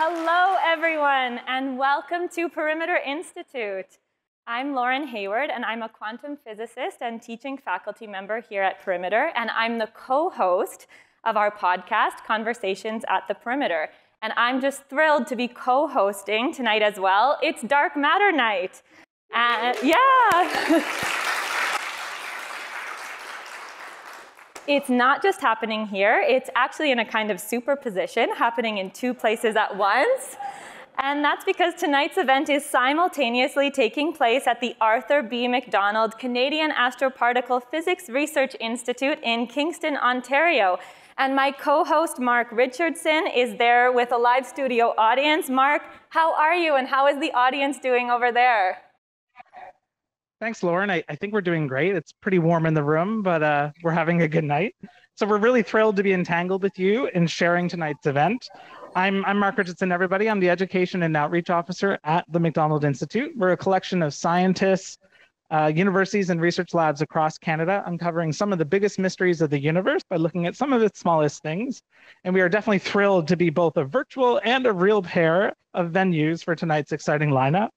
Hello, everyone, and welcome to Perimeter Institute. I'm Lauren Hayward, and I'm a quantum physicist and teaching faculty member here at Perimeter, and I'm the co-host of our podcast, Conversations at the Perimeter. And I'm just thrilled to be co-hosting tonight as well. It's Dark Matter Night. Yeah. It's not just happening here, it's actually in a kind of superposition, happening in two places at once. And that's because tonight's event is simultaneously taking place at the Arthur B. McDonald Canadian Astroparticle Physics Research Institute in Kingston, Ontario. And my co-host, Mark Richardson, is there with a live studio audience. Mark, how are you, and how is the audience doing over there? Thanks, Lauren. I think we're doing great. It's pretty warm in the room, but we're having a good night. So we're really thrilled to be entangled with you in sharing tonight's event. I'm Mark Richardson, everybody. I'm the Education and Outreach Officer at the McDonald Institute. We're a collection of scientists, universities, and research labs across Canada, uncovering some of the biggest mysteries of the universe by looking at some of its smallest things. And we are definitely thrilled to be both a virtual and a real pair of venues for tonight's exciting lineup.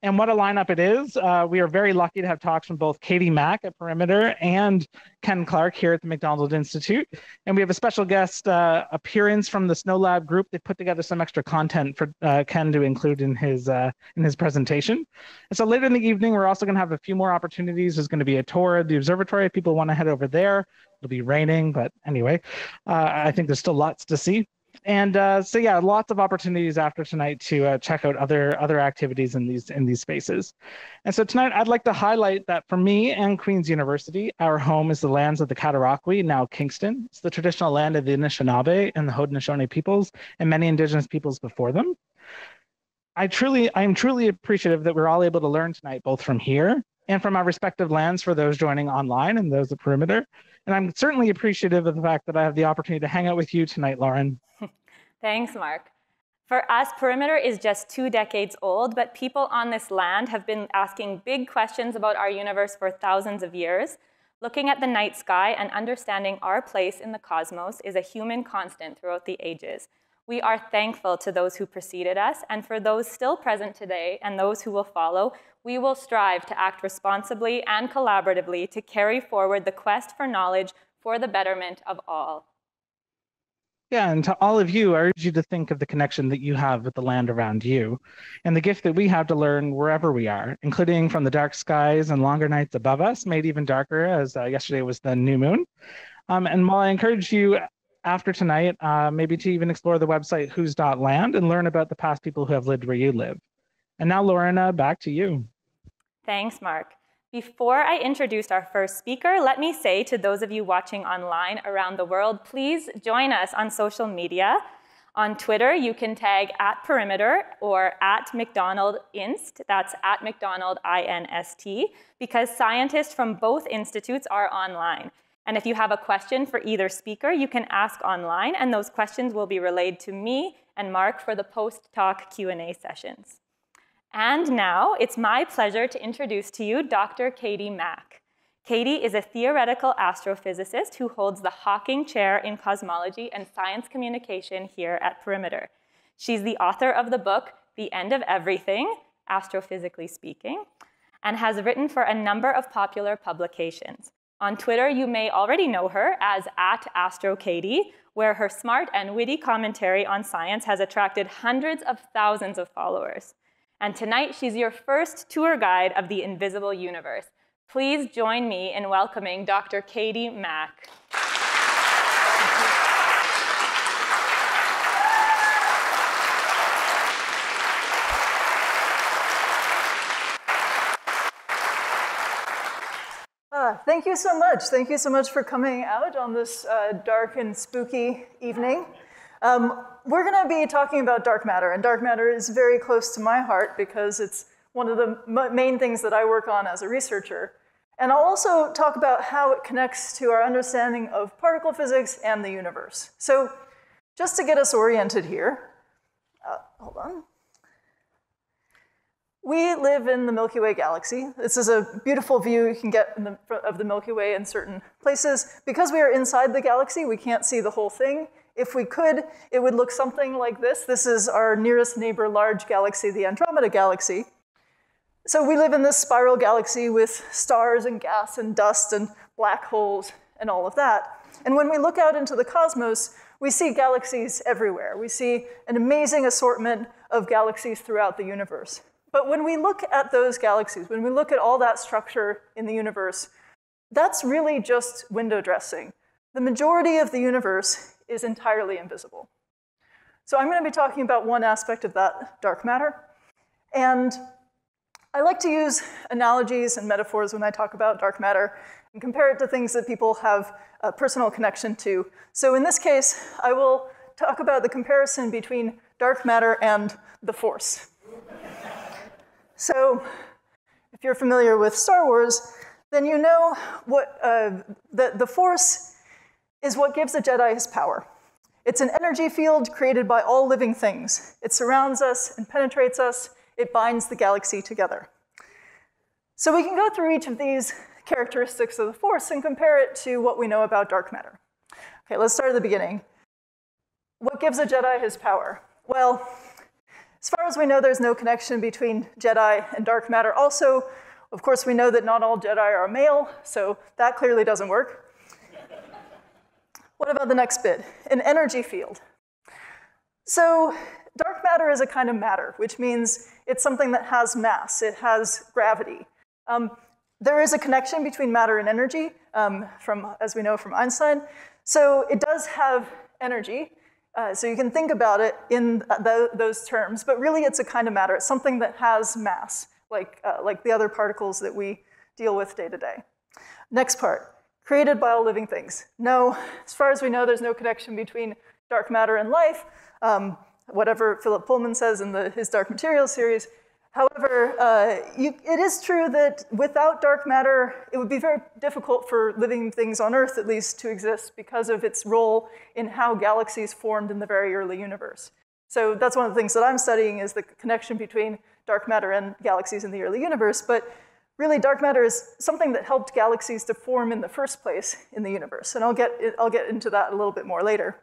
And what a lineup it is. We are very lucky to have talks from both Katie Mack at Perimeter and Ken Clark here at the McDonald Institute. And we have a special guest appearance from the SNOLAB group. They put together some extra content for Ken to include in his presentation. And so later in the evening, we're also going to have a few more opportunities. There's going to be a tour of the observatory if people want to head over there. It'll be raining, but anyway, I think there's still lots to see. And so yeah, lots of opportunities after tonight to check out other activities in these spaces. And so tonight I'd like to highlight that for me and Queen's University, our home is the lands of the Cataraqui, now Kingston. It's the traditional land of the Anishinaabe and the Haudenosaunee peoples and many Indigenous peoples before them. I'm truly appreciative that we're all able to learn tonight, both from here and from our respective lands for those joining online and those at Perimeter. And I'm certainly appreciative of the fact that I have the opportunity to hang out with you tonight, Lauren. Thanks, Mark. For us, Perimeter is just 2 decades old, but people on this land have been asking big questions about our universe for thousands of years. Looking at the night sky and understanding our place in the cosmos is a human constant throughout the ages. We are thankful to those who preceded us, and for those still present today and those who will follow, we will strive to act responsibly and collaboratively to carry forward the quest for knowledge for the betterment of all. Yeah, and to all of you, I urge you to think of the connection that you have with the land around you and the gift that we have to learn wherever we are, including from the dark skies and longer nights above us, made even darker as yesterday was the new moon. And while I encourage you after tonight, maybe to even explore the website whos.land and learn about the past people who have lived where you live. And now, Lauren, back to you. Thanks, Mark. Before I introduce our first speaker, let me say to those of you watching online around the world, please join us on social media. On Twitter, you can tag @Perimeter or @McDonaldInst, that's @McDonaldInst, because scientists from both institutes are online. And if you have a question for either speaker, you can ask online, and those questions will be relayed to me and Mark for the post-talk Q&A sessions. And now, it's my pleasure to introduce to you Dr. Katie Mack. Katie is a theoretical astrophysicist who holds the Hawking Chair in Cosmology and Science Communication here at Perimeter. She's the author of the book, The End of Everything, Astrophysically Speaking, and has written for a number of popular publications. On Twitter, you may already know her as @AstroKatie, where her smart and witty commentary on science has attracted hundreds of thousands of followers. And tonight, she's your first tour guide of the invisible universe. Please join me in welcoming Dr. Katie Mack. Thank you so much. Thank you so much for coming out on this dark and spooky evening. We're going to be talking about dark matter, and dark matter is very close to my heart because it's one of the main things that I work on as a researcher. And I'll also talk about how it connects to our understanding of particle physics and the universe. So just to get us oriented here, hold on. We live in the Milky Way galaxy. This is a beautiful view you can get of the Milky Way in certain places. Because we are inside the galaxy, we can't see the whole thing. If we could, it would look something like this. This is our nearest neighbor large galaxy, the Andromeda Galaxy. So we live in this spiral galaxy with stars and gas and dust and black holes and all of that. And when we look out into the cosmos, we see galaxies everywhere. We see an amazing assortment of galaxies throughout the universe. But when we look at those galaxies, when we look at all that structure in the universe, that's really just window dressing. The majority of the universe is entirely invisible. So I'm going to be talking about one aspect of that, dark matter. And I like to use analogies and metaphors when I talk about dark matter and compare it to things that people have a personal connection to. So in this case, I will talk about the comparison between dark matter and the Force. So if you're familiar with Star Wars, then you know what the Force is what gives a Jedi his power. It's an energy field created by all living things. It surrounds us and penetrates us. It binds the galaxy together. So we can go through each of these characteristics of the Force and compare it to what we know about dark matter. Okay, let's start at the beginning. What gives a Jedi his power? Well, as far as we know, there's no connection between Jedi and dark matter. Also, of course, we know that not all Jedi are male, so that clearly doesn't work. What about the next bit? An energy field. So dark matter is a kind of matter, which means it's something that has mass. It has gravity. There is a connection between matter and energy, as we know from Einstein. So it does have energy. So you can think about it in those terms. But really, it's a kind of matter. It's something that has mass, like the other particles that we deal with day to day. Next part. Created by all living things. No, as far as we know, there's no connection between dark matter and life, whatever Philip Pullman says in his Dark Materials series. However, it is true that without dark matter, it would be very difficult for living things on Earth, at least, to exist because of its role in how galaxies formed in the very early universe. So that's one of the things that I'm studying, is the connection between dark matter and galaxies in the early universe. But really, dark matter is something that helped galaxies to form in the first place in the universe. And I'll get into that a little bit more later.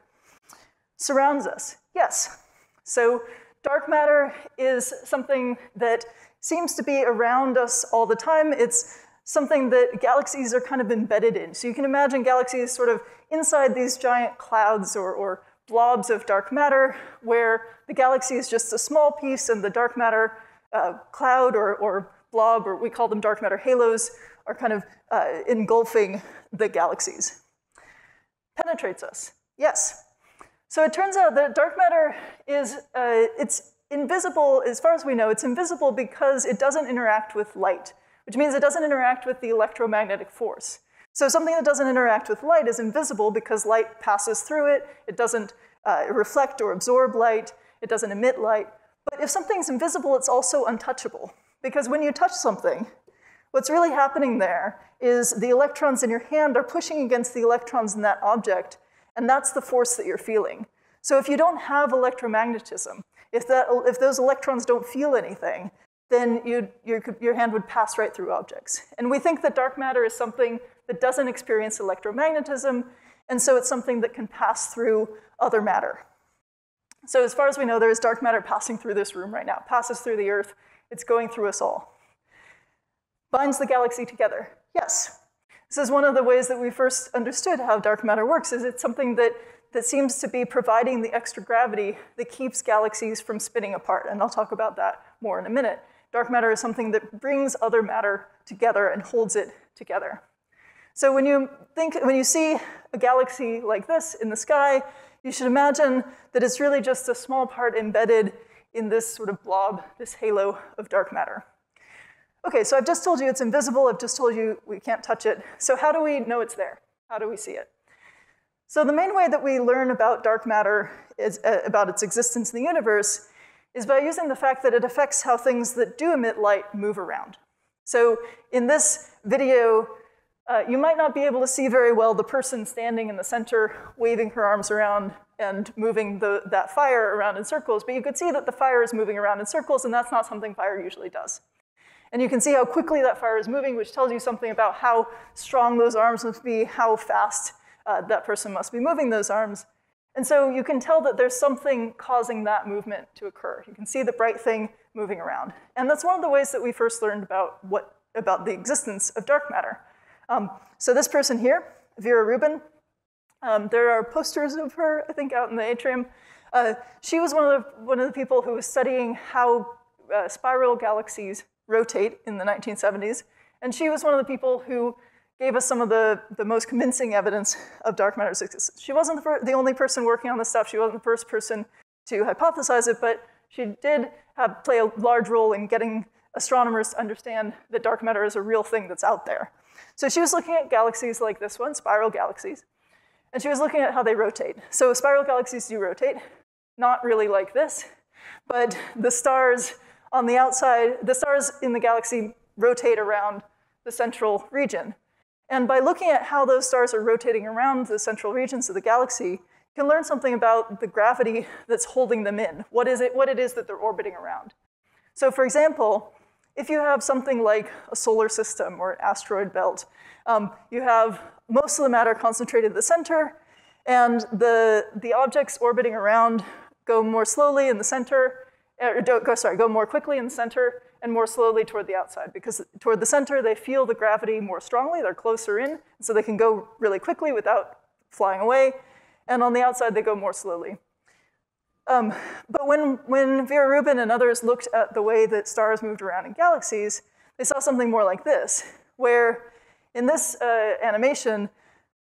Surrounds us. Yes. So dark matter is something that seems to be around us all the time. It's something that galaxies are kind of embedded in. So you can imagine galaxies sort of inside these giant clouds or blobs of dark matter, where the galaxy is just a small piece and the dark matter cloud or blob, or we call them dark matter halos, are kind of engulfing the galaxies. Penetrates us. Yes. So it turns out that dark matter is, it's invisible, as far as we know, it's invisible because it doesn't interact with light, which means it doesn't interact with the electromagnetic force. So something that doesn't interact with light is invisible because light passes through it. It doesn't reflect or absorb light. It doesn't emit light. But if something's invisible, it's also untouchable. Because when you touch something, what's really happening there is the electrons in your hand are pushing against the electrons in that object, and that's the force that you're feeling. So if you don't have electromagnetism, if those electrons don't feel anything, then your hand would pass right through objects. And we think that dark matter is something that doesn't experience electromagnetism, and so it's something that can pass through other matter. So as far as we know, there is dark matter passing through this room right now. It passes through the Earth. It's going through us all. Binds the galaxy together. Yes. This is one of the ways that we first understood how dark matter works, is it's something that seems to be providing the extra gravity that keeps galaxies from spinning apart. And I'll talk about that more in a minute. Dark matter is something that brings other matter together and holds it together. So when you see a galaxy like this in the sky, you should imagine that it's really just a small part embedded in this sort of blob, this halo of dark matter. Okay, so I've just told you it's invisible. I've just told you we can't touch it. So how do we know it's there? How do we see it? So the main way that we learn about dark matter, about its existence in the universe, is by using the fact that it affects how things that do emit light move around. So in this video, you might not be able to see very well the person standing in the center, waving her arms around and moving that fire around in circles, but you could see that the fire is moving around in circles, and that's not something fire usually does. And you can see how quickly that fire is moving, which tells you something about how strong those arms must be, how fast that person must be moving those arms. And so you can tell that there's something causing that movement to occur. You can see the bright thing moving around. And that's one of the ways that we first learned about the existence of dark matter. So this person here, Vera Rubin, there are posters of her, I think, out in the atrium. She was one of the people who was studying how spiral galaxies rotate in the 1970s. And she was one of the people who gave us some of the most convincing evidence of dark matter's existence. She wasn't the only person working on this stuff. She wasn't the first person to hypothesize it, but she did play a large role in getting astronomers to understand that dark matter is a real thing that's out there. So she was looking at galaxies like this one, spiral galaxies, and she was looking at how they rotate. So spiral galaxies do rotate, not really like this, but the stars on the outside, the stars in the galaxy rotate around the central region. And by looking at how those stars are rotating around the central regions of the galaxy, you can learn something about the gravity that's holding them in, what it is that they're orbiting around. So for example, if you have something like a solar system or an asteroid belt, you have most of the matter concentrated at the center, and the objects orbiting around go more slowly in the center, go more quickly in the center, and more slowly toward the outside, because toward the center, they feel the gravity more strongly, they're closer in, so they can go really quickly without flying away, and on the outside, they go more slowly. But when Vera Rubin and others looked at the way that stars moved around in galaxies, they saw something more like this, where in this animation,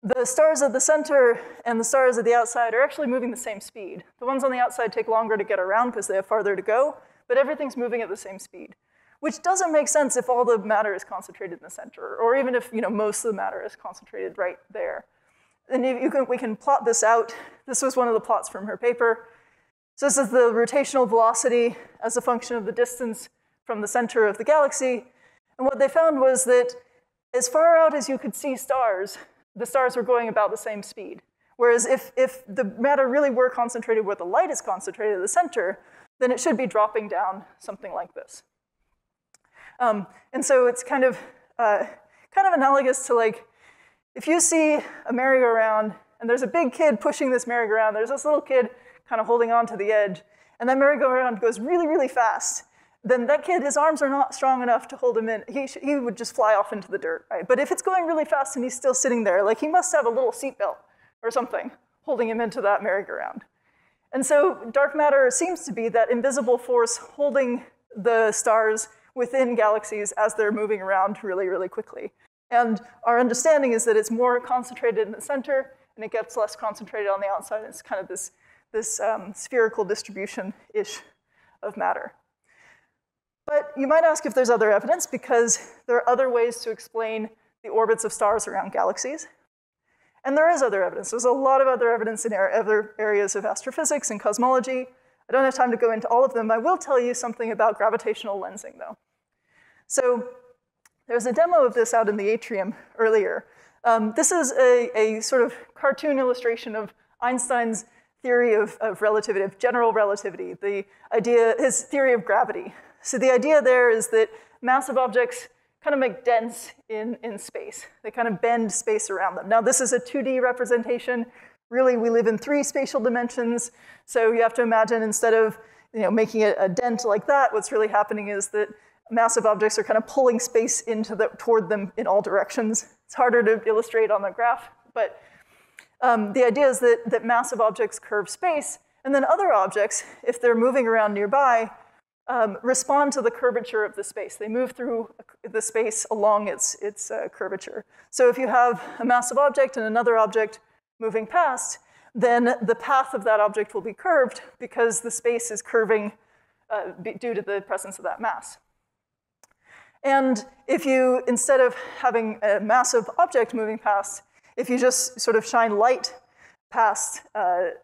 the stars at the center and the stars at the outside are actually moving the same speed. The ones on the outside take longer to get around because they have farther to go, but everything's moving at the same speed, which doesn't make sense if all the matter is concentrated in the center, or even if most of the matter is concentrated right there. And we can plot this out. This was one of the plots from her paper. So this is the rotational velocity as a function of the distance from the center of the galaxy. And what they found was that as far out as you could see stars, the stars were going about the same speed. Whereas if the matter really were concentrated where the light is concentrated at the center, then it should be dropping down something like this. And so it's kind of analogous to, like, if you see a merry-go-round and there's a big kid pushing this merry-go-round, there's this little kid kind of holding on to the edge, and that merry-go-round goes really, really fast, then that kid, his arms are not strong enough to hold him in. He would just fly off into the dirt, right? But if it's going really fast and he's still sitting there, like, he must have a little seatbelt or something holding him into that merry-go-round. And so dark matter seems to be that invisible force holding the stars within galaxies as they're moving around really, really quickly. And our understanding is that it's more concentrated in the center, and it gets less concentrated on the outside. It's kind of this spherical distribution-ish of matter. But you might ask if there's other evidence, because there are other ways to explain the orbits of stars around galaxies. And there is other evidence. There's a lot of other evidence in other areas of astrophysics and cosmology. I don't have time to go into all of them. I will tell you something about gravitational lensing, though. So there's a demo of this out in the atrium earlier. This is a sort of cartoon illustration of Einstein's theory of relativity, of general relativity, his theory of gravity. So the idea there is that massive objects kind of make dents in space. They kind of bend space around them. Now, this is a 2D representation. Really, we live in 3 spatial dimensions. So you have to imagine, instead of making a dent like that, what's really happening is that massive objects are kind of pulling space toward them in all directions. It's harder to illustrate on the graph, but the idea is that massive objects curve space, and then other objects, if they're moving around nearby, respond to the curvature of the space. They move through the space along its curvature. So if you have a massive object and another object moving past, then the path of that object will be curved because the space is curving due to the presence of that mass. And if you, instead of having a massive object moving past, if you just sort of shine light past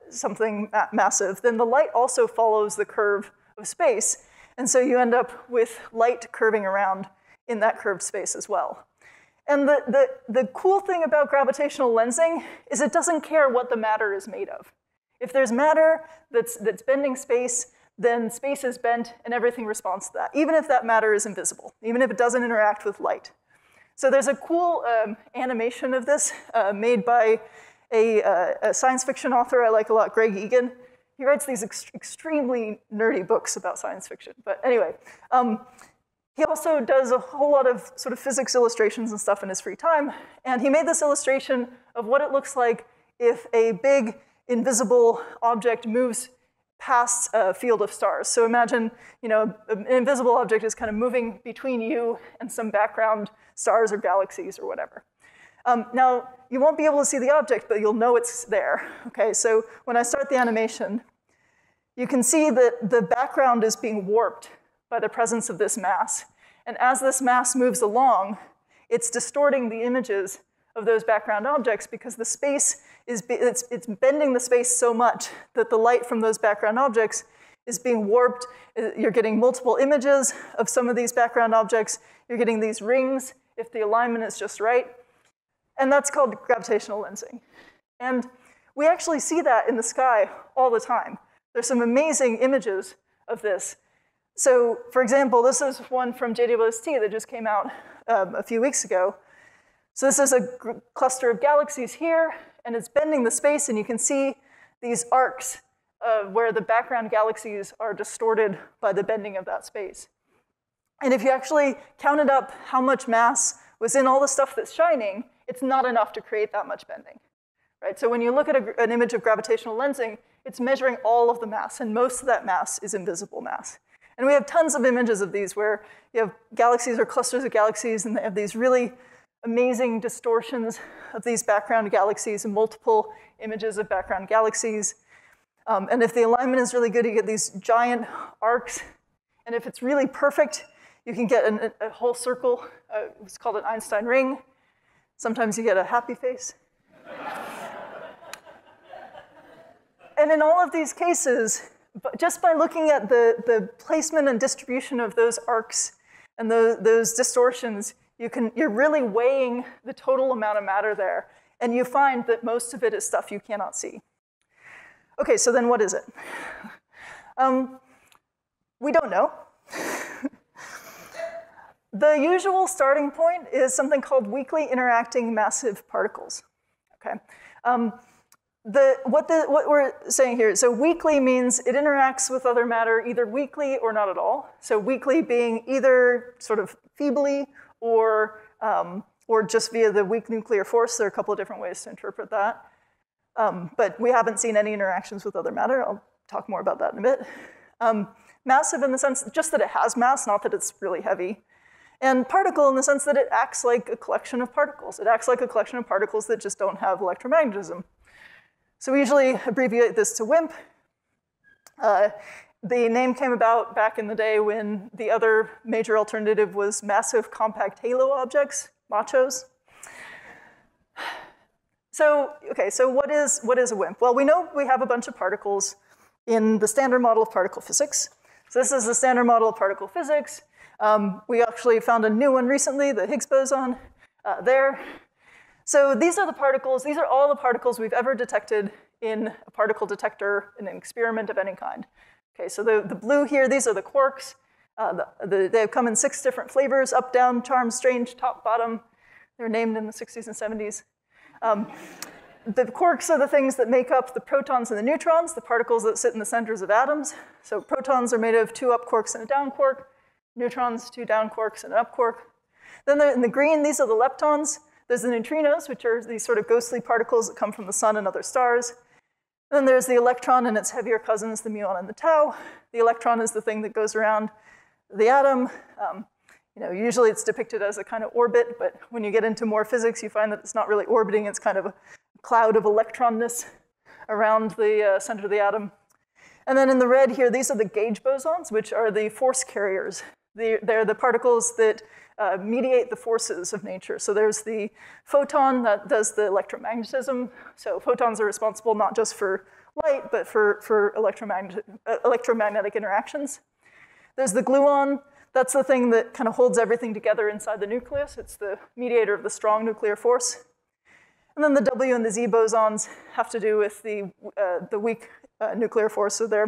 something massive, then the light also follows the curve of space. And so you end up with light curving around in that curved space as well. And the cool thing about gravitational lensing is it doesn't care what the matter is made of. If there's matter that's bending space, then space is bent and everything responds to that, even if that matter is invisible, even if it doesn't interact with light. So there's a cool animation of this made by a science fiction author I like a lot, Greg Egan. He writes these extremely nerdy books about science fiction. But anyway, he also does a whole lot of sort of physics illustrations and stuff in his free time. And he made this illustration of what it looks like if a big invisible object moves past a field of stars. So imagine, an invisible object is kind of moving between you and some background stars or galaxies or whatever. Now, you won't be able to see the object, but you'll know it's there. Okay, so when I start the animation, you can see that the background is being warped by the presence of this mass. And as this mass moves along, it's distorting the images of those background objects because the space it's bending the space so much that the light from those background objects is being warped. You're getting multiple images of some of these background objects. You're getting these rings if the alignment is just right. And that's called gravitational lensing. And we actually see that in the sky all the time. There's some amazing images of this. So, for example, this is one from JWST that just came out a few weeks ago. So this is a cluster of galaxies here, and it's bending the space, and you can see these arcs where the background galaxies are distorted by the bending of that space. And if you actually counted up how much mass was in all the stuff that's shining, it's not enough to create that much bending. Right? So when you look at an image of gravitational lensing, it's measuring all of the mass, and most of that mass is invisible mass. And we have tons of images of these where you have galaxies or clusters of galaxies, and they have these really amazing distortions of these background galaxies and multiple images of background galaxies. And if the alignment is really good, you get these giant arcs. And if it's really perfect, you can get a whole circle. It's called an Einstein ring. Sometimes you get a happy face. And in all of these cases, just by looking at the placement and distribution of those arcs and those distortions, you're really weighing the total amount of matter there, and you find that most of it is stuff you cannot see. Okay, so then what is it? We don't know. The usual starting point is something called weakly interacting massive particles. Okay. What we're saying here, so weakly means it interacts with other matter either weakly or not at all. So weakly being either sort of feebly or just via the weak nuclear force. There are a couple of different ways to interpret that. But we haven't seen any interactions with other matter. I'll talk more about that in a bit. Massive in the sense just that it has mass, not that it's really heavy. And particle in the sense that it acts like a collection of particles. It acts like a collection of particles that just don't have electromagnetism. So we usually abbreviate this to WIMP. The name came about back in the day when the other major alternative was massive compact halo objects, MACHOs. So, okay, so what is a WIMP? Well, we know we have a bunch of particles in the standard model of particle physics. So this is the standard model of particle physics. We actually found a new one recently, the Higgs boson, there. So these are the particles, these are all the particles we've ever detected in a particle detector in an experiment of any kind. Okay, so the blue here, these are the quarks. They come in 6 different flavors, up, down, charm, strange, top, bottom. They were named in the 60s and 70s. The quarks are the things that make up the protons and the neutrons, the particles that sit in the centers of atoms. So protons are made of 2 up quarks and a down quark. Neutrons, 2 down quarks and an up quark. Then in the green, these are the leptons. There's the neutrinos, which are these sort of ghostly particles that come from the sun and other stars. Then there's the electron and its heavier cousins, the muon and the tau. The electron is the thing that goes around the atom. Usually it's depicted as a kind of orbit, but when you get into more physics, you find that it's not really orbiting. It's kind of a cloud of electronness around the center of the atom. And then in the red here, these are the gauge bosons, which are the force carriers. They're the particles that mediate the forces of nature. So there's the photon that does the electromagnetism. So photons are responsible not just for light, but for electromagnetic interactions. There's the gluon. That's the thing that kind of holds everything together inside the nucleus. It's the mediator of the strong nuclear force. And then the W and the Z bosons have to do with the weak nuclear force. So they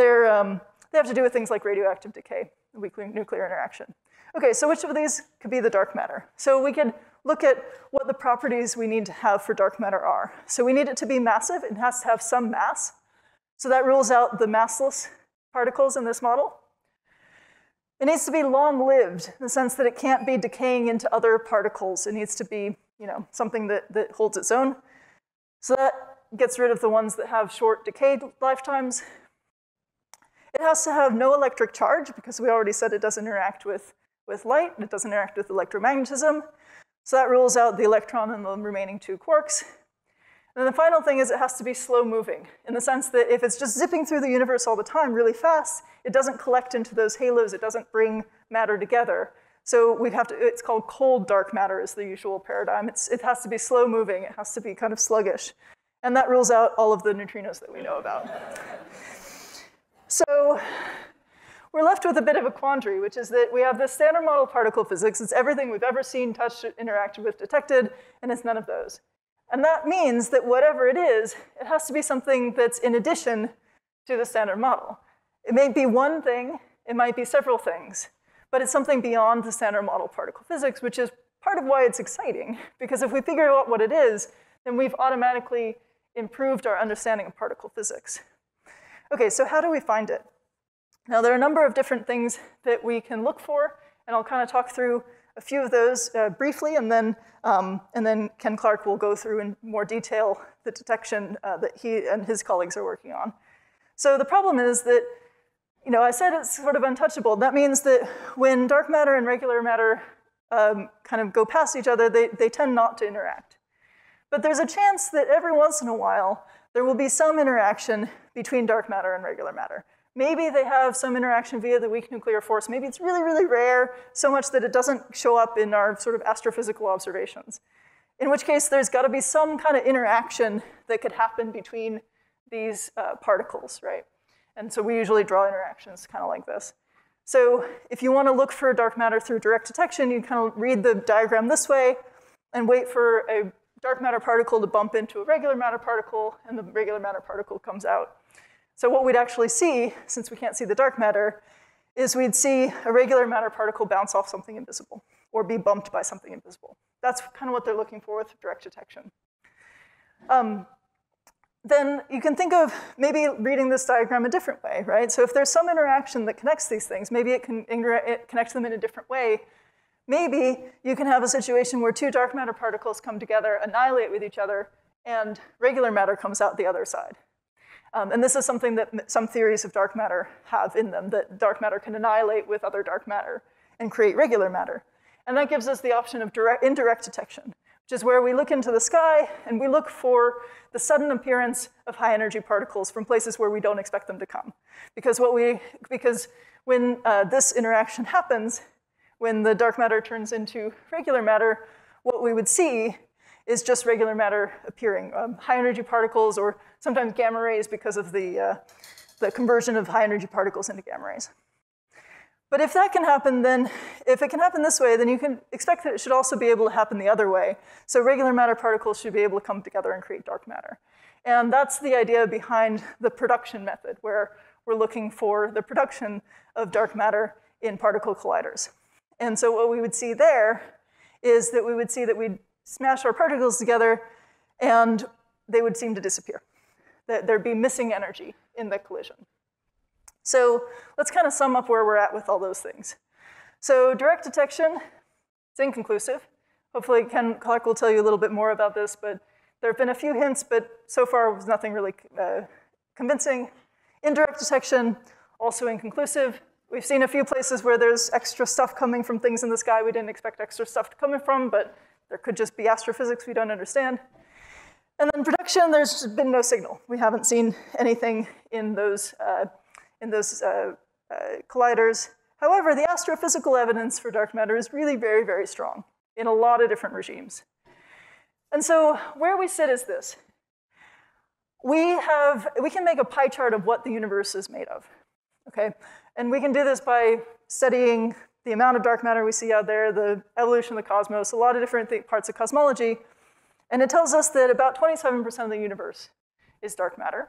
have to do with things like radioactive decay, weak nuclear interaction. Okay, so which of these could be the dark matter? So we could look at what the properties we need to have for dark matter are. So we need it to be massive. It has to have some mass. So that rules out the massless particles in this model. It needs to be long-lived in the sense that it can't be decaying into other particles. It needs to be, something that holds its own. So that gets rid of the ones that have short decay lifetimes. It has to have no electric charge, because we already said it doesn't interact with light. It doesn't interact with electromagnetism. So that rules out the electron and the remaining 2 quarks. And then the final thing is it has to be slow-moving, in the sense that if it's just zipping through the universe all the time really fast, it doesn't collect into those halos. It doesn't bring matter together. So it's called cold dark matter is the usual paradigm. It has to be slow-moving. It has to be kind of sluggish. And that rules out all of the neutrinos that we know about. So we're left with a bit of a quandary, which is that we have this standard model particle physics. It's everything we've ever seen, touched, interacted with, detected, and it's none of those. And that means that whatever it is, it has to be something that's in addition to the standard model. It may be one thing, it might be several things, but it's something beyond the standard model particle physics, which is part of why it's exciting, because if we figure out what it is, then we've automatically improved our understanding of particle physics. Okay, so how do we find it? Now, there are a number of different things that we can look for, and I'll kind of talk through a few of those briefly, and then Ken Clark will go through in more detail the detection that he and his colleagues are working on. So the problem is that, I said it's sort of untouchable. That means that when dark matter and regular matter kind of go past each other, they tend not to interact. But there's a chance that every once in a while, there will be some interaction between dark matter and regular matter. Maybe they have some interaction via the weak nuclear force. Maybe it's really, really rare, so much that it doesn't show up in our sort of astrophysical observations. In which case, there's got to be some kind of interaction that could happen between these particles, right? And so we usually draw interactions kind of like this. So if you want to look for dark matter through direct detection, you kind of read the diagram this way and wait for a dark matter particle to bump into a regular matter particle, and the regular matter particle comes out. So what we'd actually see, since we can't see the dark matter, is we'd see a regular matter particle bounce off something invisible or be bumped by something invisible. That's kind of what they're looking for with direct detection. Then you can think of maybe reading this diagram a different way, right? So if there's some interaction that connects these things, maybe it connects them in a different way. Maybe you can have a situation where 2 dark matter particles come together, annihilate with each other, and regular matter comes out the other side. And this is something that some theories of dark matter have in them, that dark matter can annihilate with other dark matter and create regular matter. And that gives us the option of indirect detection, which is where we look into the sky and we look for the sudden appearance of high energy particles from places where we don't expect them to come. Because when this interaction happens, when the dark matter turns into regular matter, what we would see is just regular matter appearing, high energy particles, or sometimes gamma rays because of the conversion of high energy particles into gamma rays. But if that can happen, then if it can happen this way, then you can expect that it should also be able to happen the other way. So regular matter particles should be able to come together and create dark matter. And that's the idea behind the production method, where we're looking for the production of dark matter in particle colliders. And so what we would see there is that we would see that we'd smash our particles together, and they would seem to disappear. There'd be missing energy in the collision. So let's kind of sum up where we're at with all those things. So direct detection, it's inconclusive. Hopefully Ken Clark will tell you a little bit more about this, but there have been a few hints, but so far it was nothing really convincing. Indirect detection, also inconclusive. We've seen a few places where there's extra stuff coming from things in the sky we didn't expect extra stuff to come from, but there could just be astrophysics we don't understand. And then production, there's been no signal. We haven't seen anything in those colliders. However, the astrophysical evidence for dark matter is really very, very strong in a lot of different regimes. And so where we sit is this. We can make a pie chart of what the universe is made of, okay? And we can do this by studying the amount of dark matter we see out there, the evolution of the cosmos, a lot of different parts of cosmology. And it tells us that about 27% of the universe is dark matter.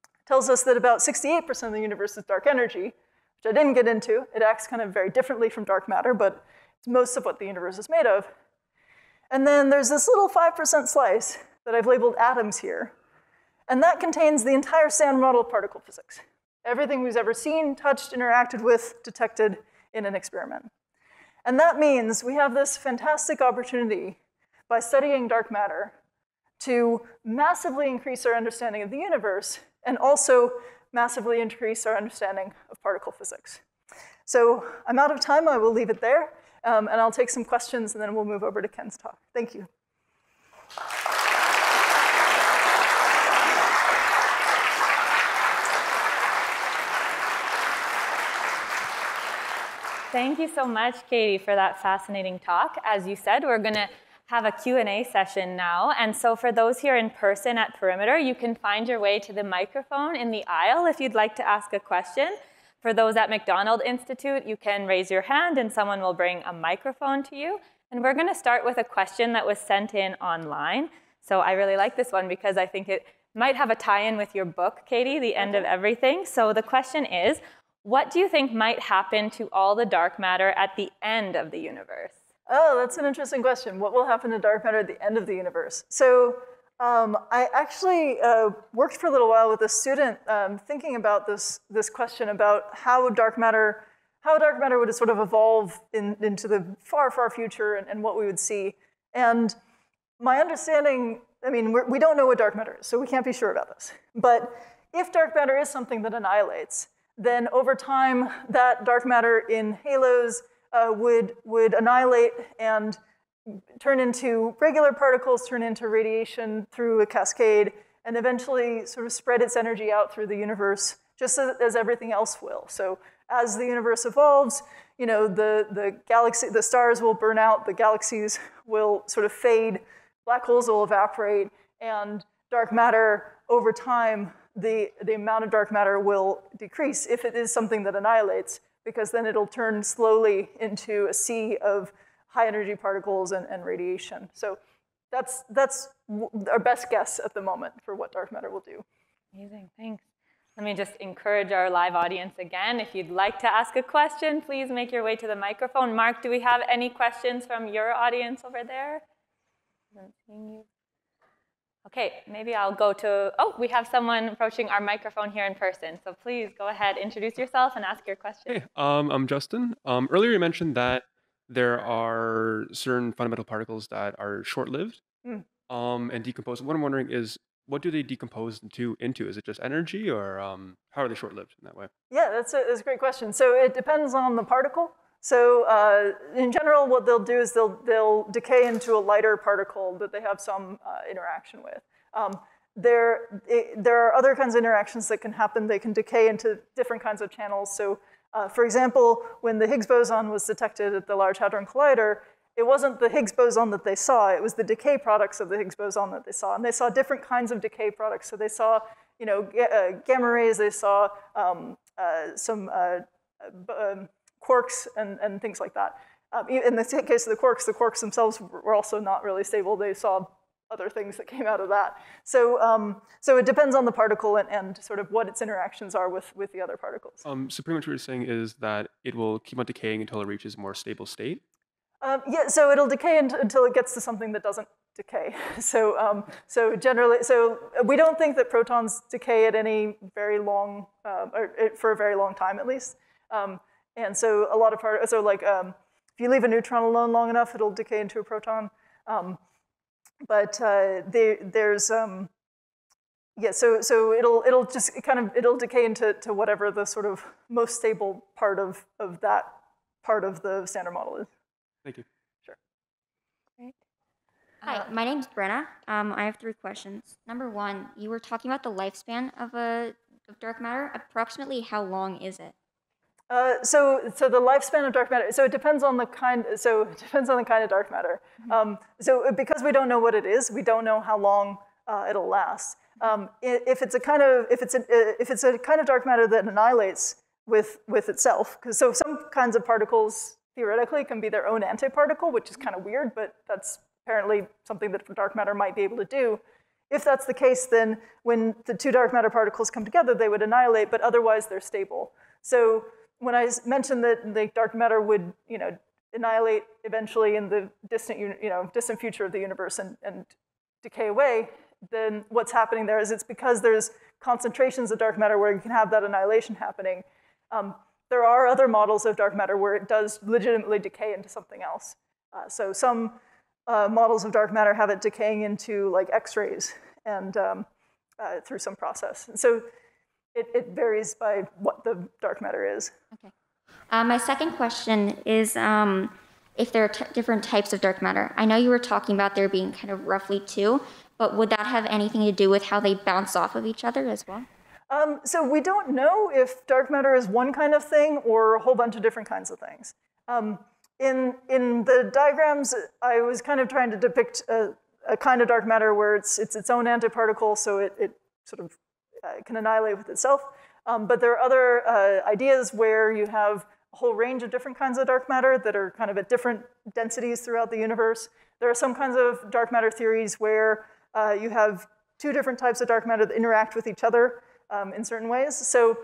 It tells us that about 68% of the universe is dark energy, which I didn't get into. It acts kind of very differently from dark matter, but it's most of what the universe is made of. And then there's this little 5% slice that I've labeled atoms here. And that contains the entire Standard Model of particle physics. Everything we've ever seen, touched, interacted with, detected in an experiment. And that means we have this fantastic opportunity by studying dark matter to massively increase our understanding of the universe and also massively increase our understanding of particle physics. So I'm out of time. I will leave it there. And I'll take some questions, and then we'll move over to Ken's talk. Thank you. Thank you so much, Katie, for that fascinating talk. As you said, we're going to have a Q&A session now. And so for those here in person at Perimeter, you can find your way to the microphone in the aisle if you'd like to ask a question. For those at McDonald Institute, you can raise your hand and someone will bring a microphone to you. And we're going to start with a question that was sent in online. So I really like this one because I think it might have a tie-in with your book, Katie, The End of Everything. So the question is, what do you think might happen to all the dark matter at the end of the universe? Oh, that's an interesting question. What will happen to dark matter at the end of the universe? So I actually worked for a little while with a student thinking about this question about how dark matter would sort of evolve into the far, far future and what we would see. And my understanding, I mean, we don't know what dark matter is, so we can't be sure about this. But if dark matter is something that annihilates, then over time, that dark matter in halos would annihilate and turn into regular particles, turn into radiation through a cascade, and eventually sort of spread its energy out through the universe, just as everything else will. So as the universe evolves, you know, the stars will burn out, the galaxies will sort of fade, black holes will evaporate, and dark matter over time, the amount of dark matter will decrease if it is something that annihilates, because then it'll turn slowly into a sea of high energy particles and radiation. So that's our best guess at the moment for what dark matter will do. Amazing, thanks. Let me just encourage our live audience again. If you'd like to ask a question, please make your way to the microphone. Mark, do we have any questions from your audience over there? I'm seeing you. Okay, maybe I'll go to, oh, we have someone approaching our microphone here in person. So please go ahead, introduce yourself and ask your question. Hey, I'm Justin. Earlier you mentioned that there are certain fundamental particles that are short-lived and decompose. What I'm wondering is, what do they decompose into? Is it just energy, or how are they short-lived in that way? Yeah, that's a great question. So it depends on the particle. So in general, what they'll do is they'll decay into a lighter particle that they have some interaction with. There are other kinds of interactions that can happen. They can decay into different kinds of channels. So for example, when the Higgs boson was detected at the Large Hadron Collider, it wasn't the Higgs boson that they saw. It was the decay products of the Higgs boson that they saw. And they saw different kinds of decay products. So they saw, you know, gamma rays. They saw some quarks and things like that. In the case of the quarks themselves were also not really stable. They saw other things that came out of that. So so it depends on the particle and sort of what its interactions are with the other particles. So pretty much what you're saying is that it will keep on decaying until it reaches a more stable state? Yeah, so it'll decay until it gets to something that doesn't decay. So generally, we don't think that protons decay at any very long, or for a very long time at least. And so a lot of particles, so like if you leave a neutron alone long enough, it'll decay into a proton. But there's yeah, so it'll just it'll decay into whatever the sort of most stable part of that part of the Standard Model is. Thank you. Sure. Great. Hi, my name's Brenna. I have 3 questions. Number 1, you were talking about the lifespan of dark matter. Approximately how long is it? So the lifespan of dark matter. So it depends on the kind. So it depends on the kind of dark matter. So because we don't know what it is, we don't know how long it'll last. If it's a kind of dark matter that annihilates with itself, because so some kinds of particles theoretically can be their own antiparticle, which is kind of weird, but that's apparently something that dark matter might be able to do. If that's the case, then when the 2 dark matter particles come together, they would annihilate, but otherwise they're stable. So when I mentioned that the dark matter would, you know, annihilate eventually in the distant, distant future of the universe and decay away, then what's happening there is it's because there's concentrations of dark matter where you can have that annihilation happening. There are other models of dark matter where it does legitimately decay into something else. So some models of dark matter have it decaying into like X-rays and through some process. And so it varies by what the dark matter is. Okay. My second question is if there are different types of dark matter. I know you were talking about there being kind of roughly 2, but would that have anything to do with how they bounce off of each other as well? So we don't know if dark matter is one kind of thing or a whole bunch of different kinds of things. In the diagrams, I was kind of trying to depict a kind of dark matter where it's its own antiparticle, so it sort of can annihilate with itself. But there are other ideas where you have a whole range of different kinds of dark matter that are kind of at different densities throughout the universe. There are some kinds of dark matter theories where you have 2 different types of dark matter that interact with each other in certain ways. So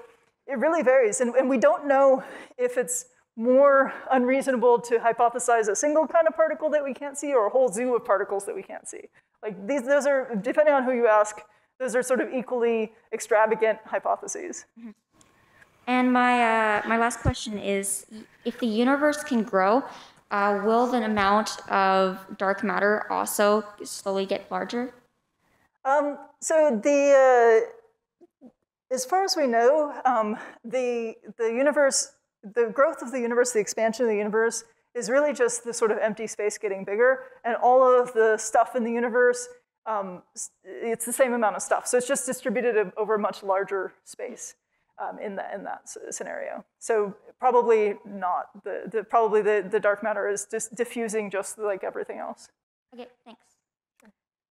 it really varies. And we don't know if it's more unreasonable to hypothesize a single kind of particle that we can't see or a whole zoo of particles that we can't see. Like those are, depending on who you ask, those are sort of equally extravagant hypotheses. Mm-hmm. And my last question is, if the universe can grow, will the amount of dark matter also slowly get larger? So as far as we know, the universe, the growth of the universe, the expansion of the universe is really just the sort of empty space getting bigger, and all of the stuff in the universe, it's the same amount of stuff. So it's just distributed over a much larger space in that scenario. So probably not. Probably the dark matter is just diffusing just like everything else. Okay, thanks.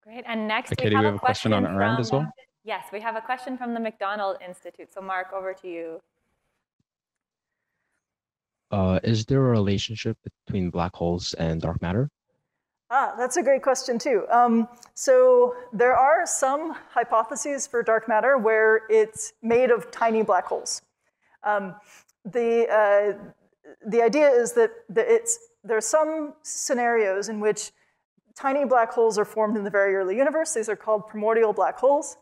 Great. And next, Katie, we have a question on our end as well. Yes, we have a question from the McDonald Institute. So Mark, over to you. Is there a relationship between black holes and dark matter? That's a great question too. So there are some hypotheses for dark matter where it's made of tiny black holes. The idea is that there are some scenarios in which tiny black holes are formed in the very early universe. These are called primordial black holes.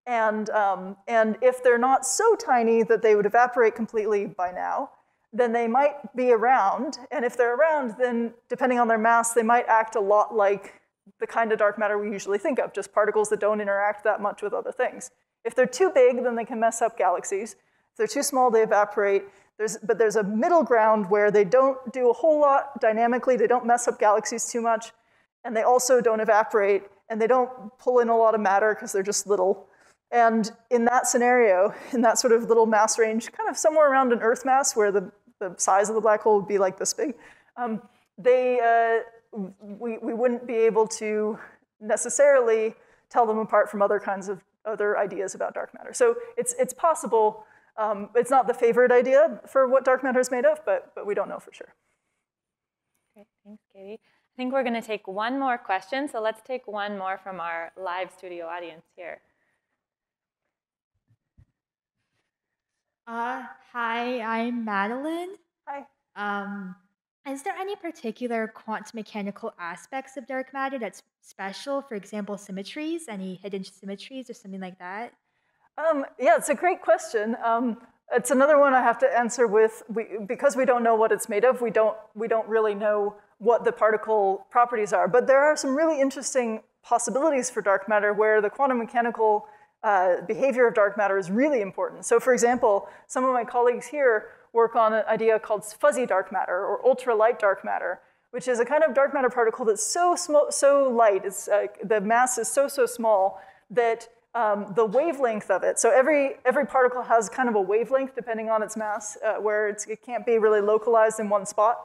And if they're not so tiny that they would evaporate completely by now, then they might be around. And if they're around, then depending on their mass, they might act a lot like the kind of dark matter we usually think of, just particles that don't interact that much with other things. If they're too big, then they can mess up galaxies. If they're too small, they evaporate. But there's a middle ground where they don't do a whole lot dynamically. They don't mess up galaxies too much. And they also don't evaporate. And they don't pull in a lot of matter because they're just little. And in that scenario, in that sort of little mass range, kind of somewhere around an Earth mass where the size of the black hole would be like this big, we wouldn't be able to necessarily tell them apart from other ideas about dark matter. So it's possible. It's not the favorite idea for what dark matter is made of, but we don't know for sure. Great, thanks, Katie. I think we're going to take one more question. So let's take one more from our live studio audience here. Hi, I'm Madeline. Hi. Is there any particular quantum mechanical aspects of dark matter that's special? For example, symmetries, any hidden symmetries or something like that? Yeah, it's a great question. It's another one I have to answer with, because we don't know what it's made of, we don't really know what the particle properties are. But there are some really interesting possibilities for dark matter where the quantum mechanical behavior of dark matter is really important. So for example, some of my colleagues here work on an idea called fuzzy dark matter or ultralight dark matter, which is a kind of dark matter particle that's so light, the mass is so small that the wavelength of it, so every particle has kind of a wavelength depending on its mass, where it can't be really localized in one spot.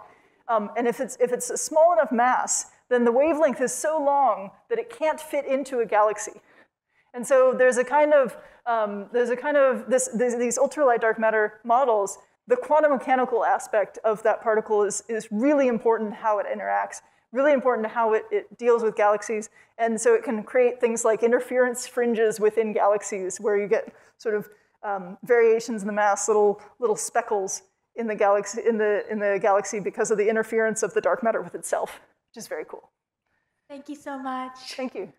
And if it's a small enough mass, then the wavelength is so long that it can't fit into a galaxy. And so there's a kind of these ultralight dark matter models. The quantum mechanical aspect of that particle is really important how it interacts, really important to how it deals with galaxies. And so it can create things like interference fringes within galaxies where you get sort of variations in the mass, little speckles in the galaxy because of the interference of the dark matter with itself, which is very cool. Thank you so much. Thank you.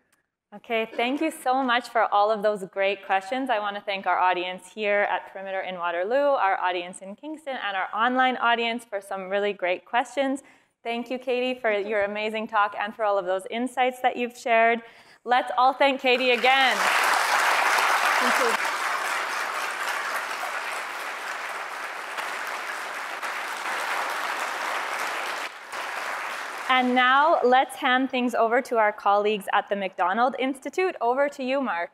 Okay, thank you so much for all of those great questions. I want to thank our audience here at Perimeter in Waterloo, our audience in Kingston, and our online audience for some really great questions. Thank you, Katie, for your amazing talk and for all of those insights that you've shared. Let's all thank Katie again. Thank you. And now let's hand things over to our colleagues at the McDonald Institute. Over to you, Mark.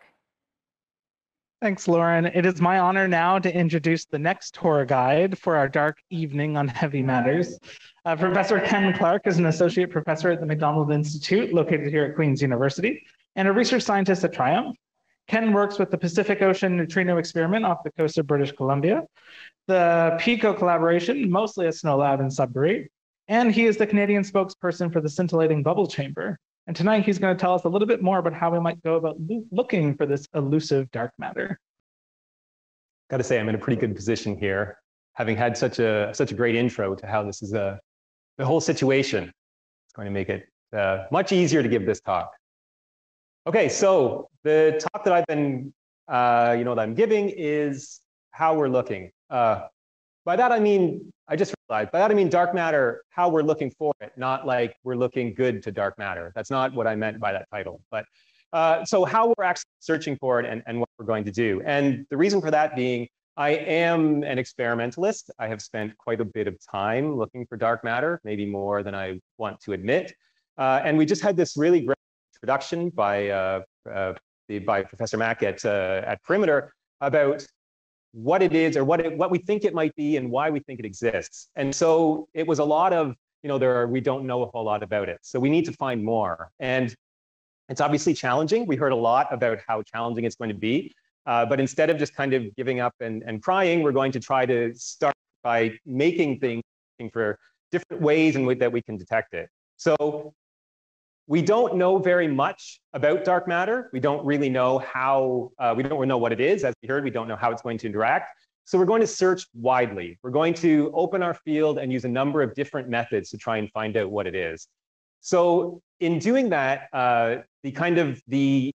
Thanks, Lauren. It is my honor now to introduce the next tour guide for our dark evening on heavy matters. Professor Ken Clark is an associate professor at the McDonald Institute, located here at Queen's University, and a research scientist at Triumph. Ken works with the Pacific Ocean Neutrino Experiment off the coast of British Columbia, the PICO collaboration, mostly at SNOLAB in Sudbury, and he is the Canadian spokesperson for the scintillating bubble chamber. And tonight he's going to tell us a little bit more about how we might go about looking for this elusive dark matter. Got to say, I'm in a pretty good position here, having had such a great intro to how this is the whole situation. It's going to make it much easier to give this talk. Okay, so the talk that I've been, that I'm giving is how we're looking. By that I mean, I just realized, by that I mean dark matter, how we're looking for it, not like we're looking good to dark matter. That's not what I meant by that title. But so how we're actually searching for it and what we're going to do. And the reason for that being, I am an experimentalist. I have spent quite a bit of time looking for dark matter, maybe more than I want to admit. And we just had this really great introduction by Professor Mack at Perimeter about what it is or what we think it might be and why we think it exists. And so it was a lot of, we don't know a whole lot about it. So we need to find more. And it's obviously challenging. We heard a lot about how challenging it's going to be. But instead of just kind of giving up and crying, we're going to try to start by making things, looking for different ways in which that we can detect it. So we don't know very much about dark matter. We don't really know how, we don't know what it is. As we heard, we don't know how it's going to interact. So we're going to search widely. We're going to open our field and use a number of different methods to try and find out what it is. So in doing that, the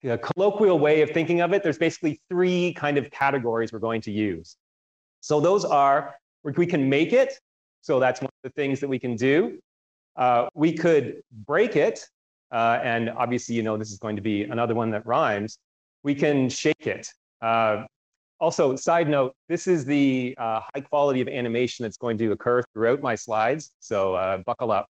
colloquial way of thinking of it, there's basically three kind of categories we're going to use. So those are, we can make it. So that's one of the things that we can do. We could break it, and obviously, this is going to be another one that rhymes. We can shake it. Also, side note, this is the high quality of animation that's going to occur throughout my slides, so buckle up.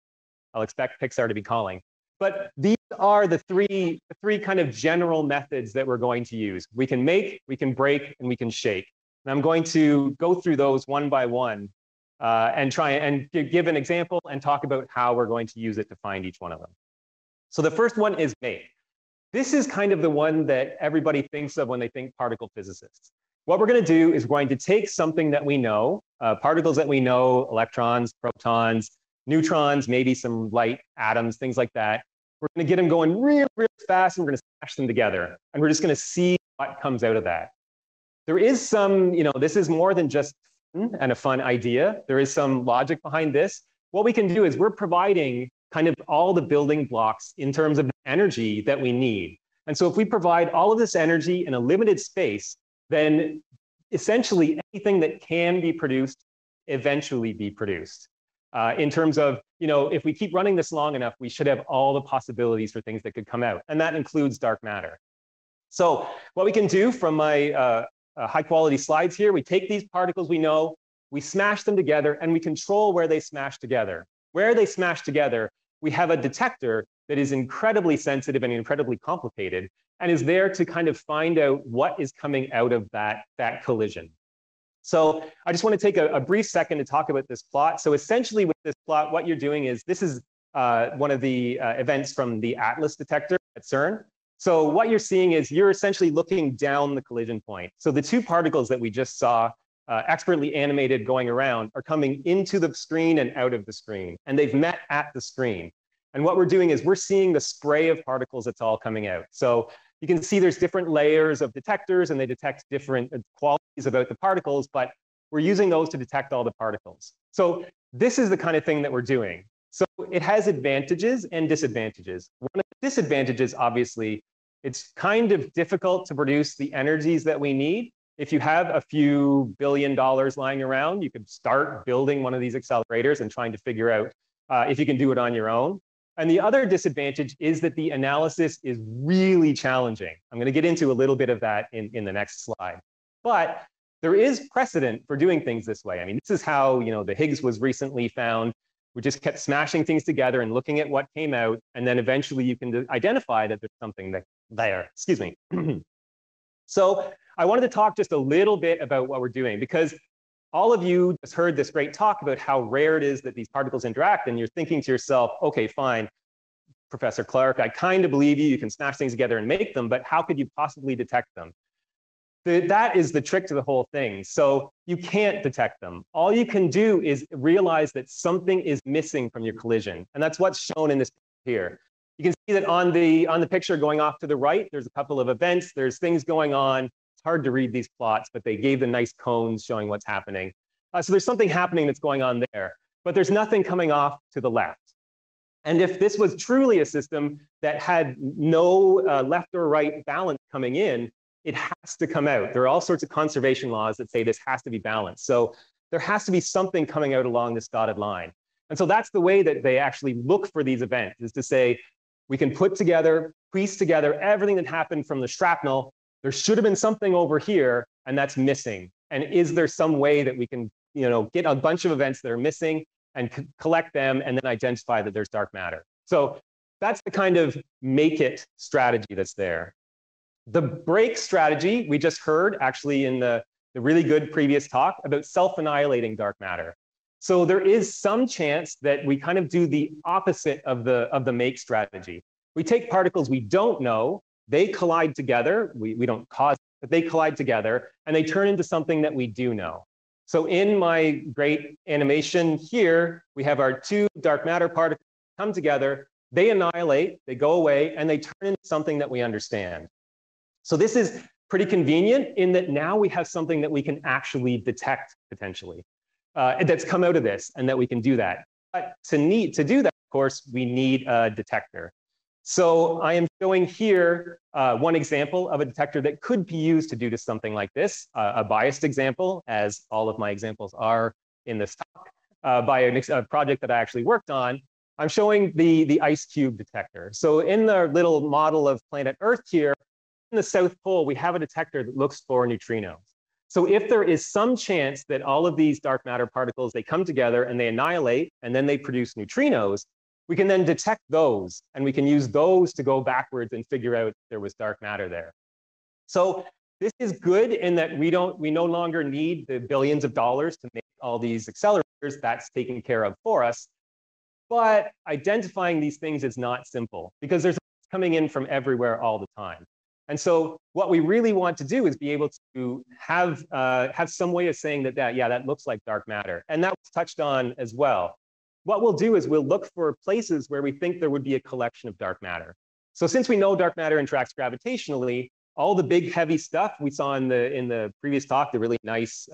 I'll expect Pixar to be calling. But these are the three kind of general methods that we're going to use. We can make, we can break, and we can shake. And I'm going to go through those one by one and try and give an example and talk about how we're going to use it to find each one of them. So the first one is make. This is kind of the one that everybody thinks of when they think particle physicists. What we're going to do is we're going to take something that we know, particles that we know, electrons, protons, neutrons, maybe some light atoms, things like that. We're going to get them going real, real fast, and we're going to smash them together. And we're just going to see what comes out of that. There is some, this is more than just fun and a fun idea. There is some logic behind this. What we can do is we're providing kind of all the building blocks in terms of the energy that we need. And so if we provide all of this energy in a limited space, then essentially anything that can be produced eventually be produced. In terms of, if we keep running this long enough, we should have all the possibilities for things that could come out. And that includes dark matter. So what we can do from my high quality slides here, we take these particles we know, we smash them together, and we control where they smash together. Where they smash together, we have a detector that is incredibly sensitive and incredibly complicated, and is there to kind of find out what is coming out of that collision. So I just want to take a brief second to talk about this plot. So essentially with this plot, what you're doing is, this is one of the events from the ATLAS detector at CERN. So what you're seeing is you're essentially looking down the collision point. So the two particles that we just saw expertly animated going around are coming into the screen and out of the screen, and they've met at the screen. And what we're doing is we're seeing the spray of particles that's all coming out. So you can see there's different layers of detectors, and they detect different qualities about the particles, but we're using those to detect all the particles. So this is the kind of thing that we're doing. So it has advantages and disadvantages. One of the disadvantages, obviously, it's kind of difficult to produce the energies that we need. If you have a few $1 billion lying around, you could start building one of these accelerators and trying to figure out if you can do it on your own. And the other disadvantage is that the analysis is really challenging. I'm going to get into a little bit of that in the next slide. But there is precedent for doing things this way. I mean, this is how the Higgs was recently found. We just kept smashing things together and looking at what came out. And then eventually you can identify that there's something there. Excuse me. So I wanted to talk just a little bit about what we're doing, because all of you just heard this great talk about how rare it is that these particles interact. And you're thinking to yourself, OK, fine, Professor Clark, I kind of believe you. You can smash things together and make them. But how could you possibly detect them? That is the trick to the whole thing. So you can't detect them. All you can do is realize that something is missing from your collision. And that's what's shown in this here. You can see that on the picture going off to the right, there's a couple of events. There's things going on. It's hard to read these plots, but they gave the nice cones showing what's happening. So there's something happening that's going on there. But there's nothing coming off to the left. And if this was truly a system that had no left or right balance coming in, it has to come out. There are all sorts of conservation laws that say this has to be balanced. So there has to be something coming out along this dotted line. And so that's the way that they actually look for these events, is to say, we can put together, piece together everything that happened from the shrapnel. There should have been something over here, and that's missing. And is there some way that we can get a bunch of events that are missing and collect them and then identify that there's dark matter? So that's the kind of make it strategy that's there. The break strategy, we just heard actually in the really good previous talk about self-annihilating dark matter. So there is some chance that we kind of do the opposite of the make strategy. We take particles we don't know, they collide together, we don't cause it, but they collide together, and they turn into something that we do know. So in my great animation here, we have our two dark matter particles come together, they annihilate, they go away, and they turn into something that we understand. So this is pretty convenient in that now we have something that we can actually detect potentially that's come out of this, and that we can do that. But to do that, of course, we need a detector. So I am showing here one example of a detector that could be used to do something like this, a biased example, as all of my examples are in this talk, by a project that I actually worked on. I'm showing the ice cube detector. So in the little model of planet Earth here, in the South Pole, we have a detector that looks for neutrinos. So if there is some chance that all of these dark matter particles, they come together and they annihilate, and then they produce neutrinos, we can then detect those, and we can use those to go backwards and figure out if there was dark matter there. So this is good in that we no longer need the billions of dollars to make all these accelerators. That's taken care of for us. But identifying these things is not simple, because there's coming in from everywhere all the time. And so what we really want to do is be able to have some way of saying that looks like dark matter. And that was touched on as well. What we'll do is we'll look for places where we think there would be a collection of dark matter. So since we know dark matter interacts gravitationally, all the big heavy stuff we saw in the previous talk, the really nice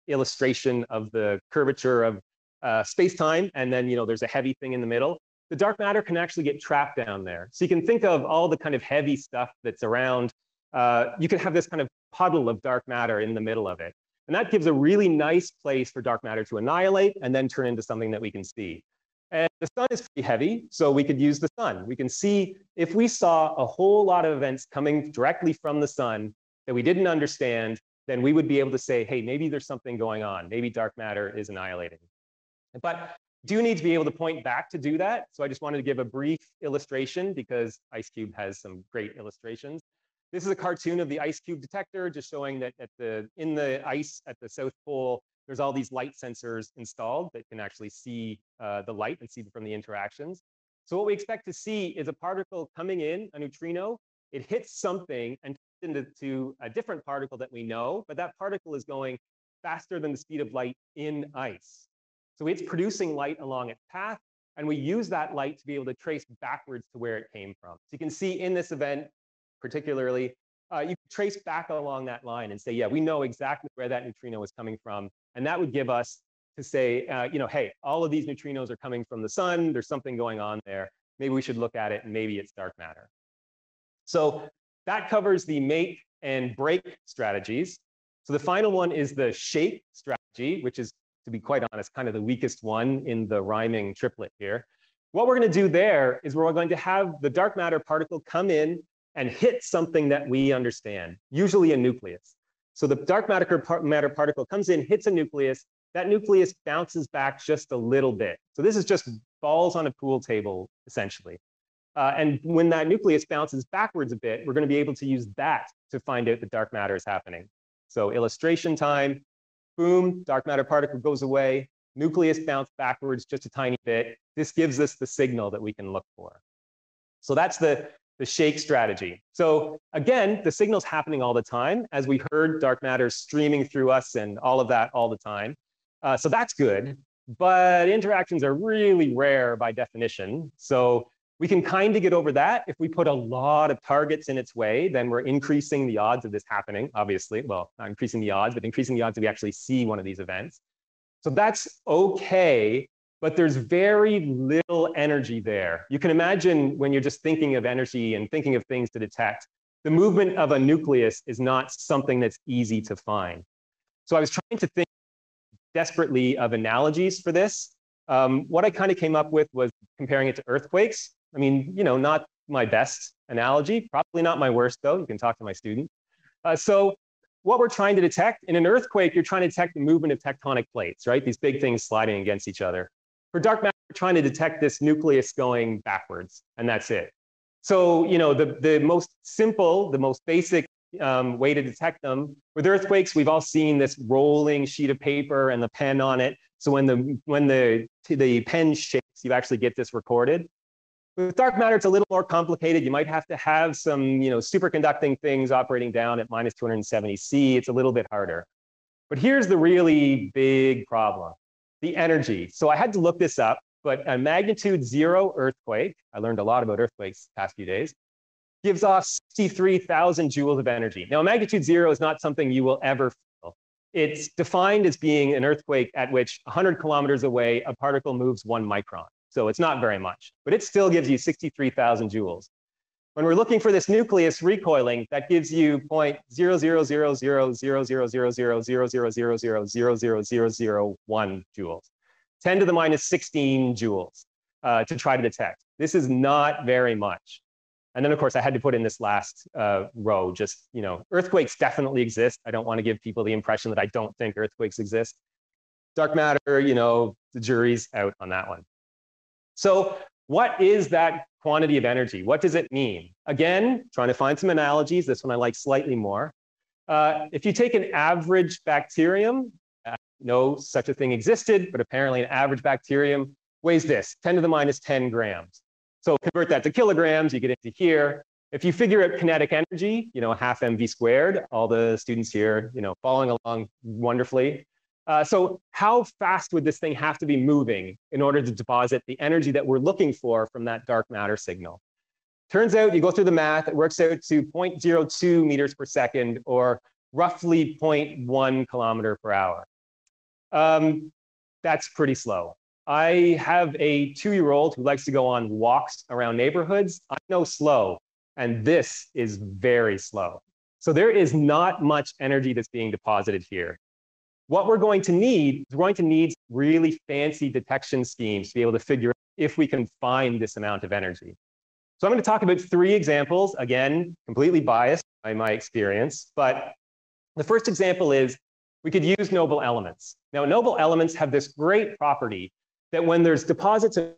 illustration of the curvature of space-time, and then there's a heavy thing in the middle. The dark matter can actually get trapped down there. So you can think of all the kind of heavy stuff that's around. You can have this kind of puddle of dark matter in the middle of it. And that gives a really nice place for dark matter to annihilate and then turn into something that we can see. And the sun is pretty heavy, so we could use the sun. We can see if we saw a whole lot of events coming directly from the sun that we didn't understand, then we would be able to say, hey, maybe there's something going on. Maybe dark matter is annihilating. But do need to be able to point back to do that. So I just wanted to give a brief illustration, because IceCube has some great illustrations. This is a cartoon of the IceCube detector, just showing that in the ice at the South Pole, there's all these light sensors installed that can actually see the light and see from the interactions. So what we expect to see is a particle coming in, a neutrino. It hits something and turns into a different particle that we know, but that particle is going faster than the speed of light in ice. So it's producing light along its path, and we use that light to be able to trace backwards to where it came from. So you can see in this event, particularly, you can trace back along that line and say, yeah, we know exactly where that neutrino is coming from. And that would give us to say, hey, all of these neutrinos are coming from the sun. There's something going on there. Maybe we should look at it, and maybe it's dark matter. So that covers the make and break strategies. So the final one is the shape strategy, which is, to be quite honest, kind of the weakest one in the rhyming triplet here. What we're going to do there is we're going to have the dark matter particle come in and hit something that we understand, usually a nucleus. So the dark matter particle comes in, hits a nucleus. That nucleus bounces back just a little bit. So this is just balls on a pool table, essentially. And when that nucleus bounces backwards a bit, we're going to be able to use that to find out that dark matter is happening. So illustration time, boom, dark matter particle goes away, nucleus bounced backwards just a tiny bit. This gives us the signal that we can look for. So that's the shake strategy. So again, the signal's happening all the time. As we heard, dark matter streaming through us and all of that all the time. So that's good, but interactions are really rare by definition. So we can kind of get over that. If we put a lot of targets in its way, then we're increasing the odds of this happening, obviously. Well, not increasing the odds, but increasing the odds that we actually see one of these events. So that's okay, but there's very little energy there. You can imagine when you're just thinking of energy and thinking of things to detect, the movement of a nucleus is not something that's easy to find. So I was trying to think desperately of analogies for this. What I kind of came up with was comparing it to earthquakes. I mean, not my best analogy, probably not my worst though. You can talk to my student. So what we're trying to detect in an earthquake, you're trying to detect the movement of tectonic plates, right? These big things sliding against each other. For dark matter, we're trying to detect this nucleus going backwards, and that's it. So, the most simple, the most basic way to detect them. With earthquakes, we've all seen this rolling sheet of paper and the pen on it. So when the pen shakes, you actually get this recorded. With dark matter, it's a little more complicated. You might have to have some, superconducting things operating down at minus 270 C. It's a little bit harder. But here's the really big problem, the energy. So I had to look this up, but a magnitude 0 earthquake, I learned a lot about earthquakes the past few days, gives off 63,000 joules of energy. Now, a magnitude 0 is not something you will ever feel. It's defined as being an earthquake at which 100 kilometers away, a particle moves 1 micron. So it's not very much, but it still gives you 63,000 joules. When we're looking for this nucleus recoiling, that gives you 0.00000000000000000001 joules, 10 to the minus 16 joules to try to detect. This is not very much. And then, of course, I had to put in this last row, just, earthquakes definitely exist. I don't want to give people the impression that I don't think earthquakes exist. Dark matter, the jury's out on that one. So what is that quantity of energy? What does it mean? Again, trying to find some analogies. This one I like slightly more. If you take an average bacterium, no such a thing existed, but apparently an average bacterium weighs this, 10 to the minus 10 grams. So convert that to kilograms, you get into here. If you figure out kinetic energy, half mv squared, all the students here, following along wonderfully. So how fast would this thing have to be moving in order to deposit the energy that we're looking for from that dark matter signal? Turns out you go through the math, it works out to 0.02 meters per second, or roughly 0.1 kilometer per hour. That's pretty slow. I have a 2-year-old who likes to go on walks around neighborhoods. I know slow, and this is very slow. So there is not much energy that's being deposited here. What we're going to need is really fancy detection schemes to be able to figure out if we can find this amount of energy. So I'm going to talk about 3 examples, again, completely biased by my experience. But the first example is we could use noble elements. Now, noble elements have this great property that when there's deposits of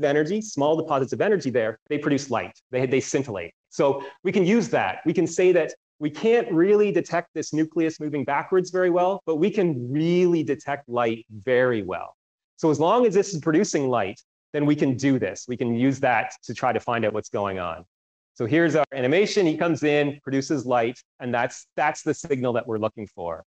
energy, small deposits of energy there, they produce light. They scintillate. So we can use that. We can say that we can't really detect this nucleus moving backwards very well, but we can really detect light very well. So as long as this is producing light, then we can do this. We can use that to try to find out what's going on. So here's our animation. He comes in, produces light, and that's the signal that we're looking for.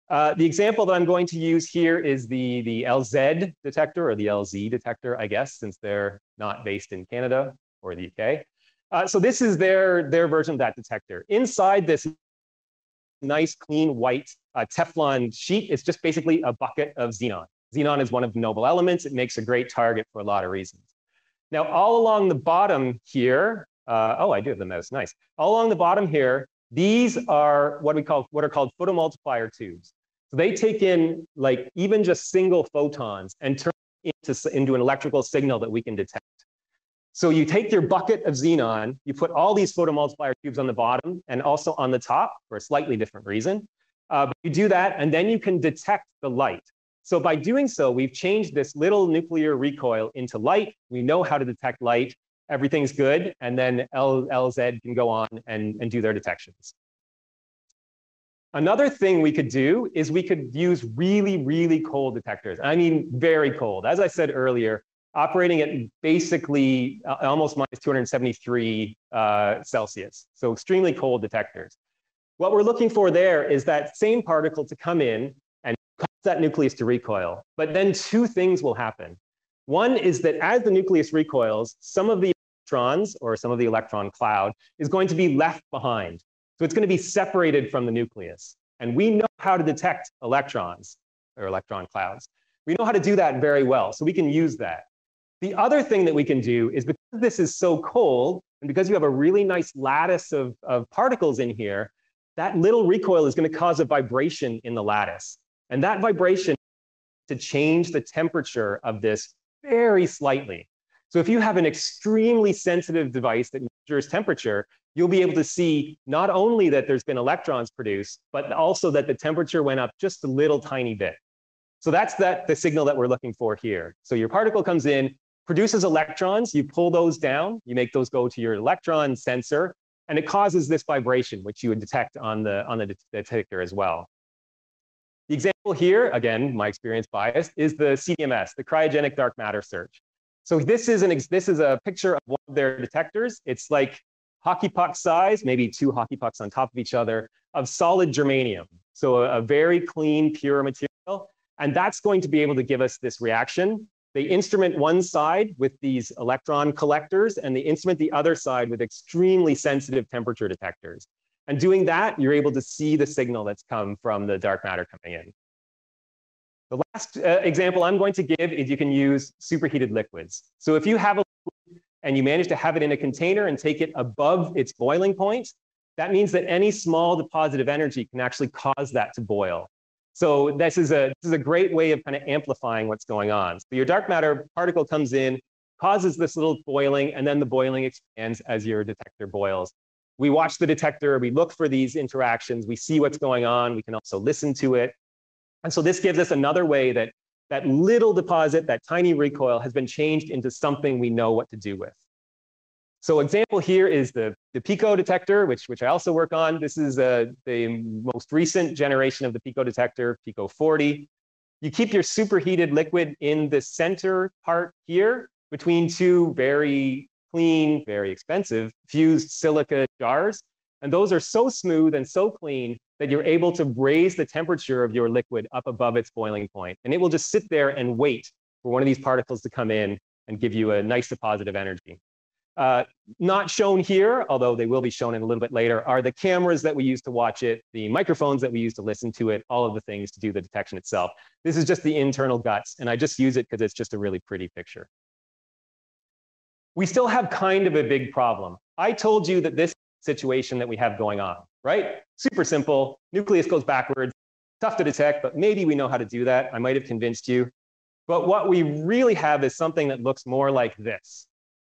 The example that I'm going to use here is the LZ detector, or the LZ detector, I guess, since they're not based in Canada or the UK. So this is their version of that detector. Inside this nice, clean, white Teflon sheet. It's just basically a bucket of xenon. Xenon is one of the noble elements. It makes a great target for a lot of reasons. Now, all along the bottom here, oh, I do have the mouse, nice. All along the bottom here, these are what are called photomultiplier tubes. So they take in like even just single photons and turn it into an electrical signal that we can detect. So you take your bucket of xenon, you put all these photomultiplier tubes on the bottom and also on the top for a slightly different reason. But you do that, and then you can detect the light. So by doing so, we've changed this little nuclear recoil into light. We know how to detect light. Everything's good. And then LZ can go on and do their detections. Another thing we could do is we could use really, really cold detectors. I mean, very cold. As I said earlier, operating at basically almost minus 273 Celsius. So extremely cold detectors. What we're looking for there is that same particle to come in and cause that nucleus to recoil. But then two things will happen. One is that as the nucleus recoils, some of the electrons or some of the electron cloud is going to be left behind. So it's going to be separated from the nucleus. And we know how to detect electrons or electron clouds. We know how to do that very well, so we can use that. The other thing that we can do is because this is so cold, and because you have a really nice lattice of particles in here, that little recoil is going to cause a vibration in the lattice. And that vibration to change the temperature of this very slightly. So if you have an extremely sensitive device that measures temperature, you'll be able to see not only that there's been electrons produced, but also that the temperature went up just a little tiny bit. So that's the signal that we're looking for here. So your particle comes in, produces electrons, you pull those down, you make those go to your electron sensor, and it causes this vibration, which you would detect on the detector as well. The example here, again, my experience bias, is the CDMS, the cryogenic dark matter search. So this is a picture of one of their detectors. It's like hockey puck size, maybe two hockey pucks on top of each other, of solid germanium. So a very clean, pure material. And that's going to be able to give us this reaction. They instrument one side with these electron collectors, and they instrument the other side with extremely sensitive temperature detectors. And doing that, you're able to see the signal that's come from the dark matter coming in. The last example I'm going to give is you can use superheated liquids. So if you have a liquid and you manage to have it in a container and take it above its boiling point, that means that any small deposit of energy can actually cause that to boil. So this is a great way of kind of amplifying what's going on. So your dark matter particle comes in, causes this little boiling, and then the boiling expands as your detector boils. We watch the detector, we look for these interactions, we see what's going on, we can also listen to it. And so this gives us another way that that little deposit, that tiny recoil, has been changed into something we know what to do with. So example here is the Pico detector, which I also work on. This is the most recent generation of the Pico detector, Pico 40. You keep your superheated liquid in the center part here between two very clean, very expensive fused silica jars. And those are so smooth and so clean that you're able to raise the temperature of your liquid up above its boiling point. And it will just sit there and wait for one of these particles to come in and give you a nice deposit of energy. Not shown here, although they will be shown in a little bit later, are the cameras that we use to watch it, the microphones that we use to listen to it, all of the things to do the detection itself. This is just the internal guts, and I just use it because it's just a really pretty picture. We still have kind of a big problem. I told you that this situation that we have going on, right? Super simple, nucleus goes backwards, tough to detect, but maybe we know how to do that. I might have convinced you. But what we really have is something that looks more like this.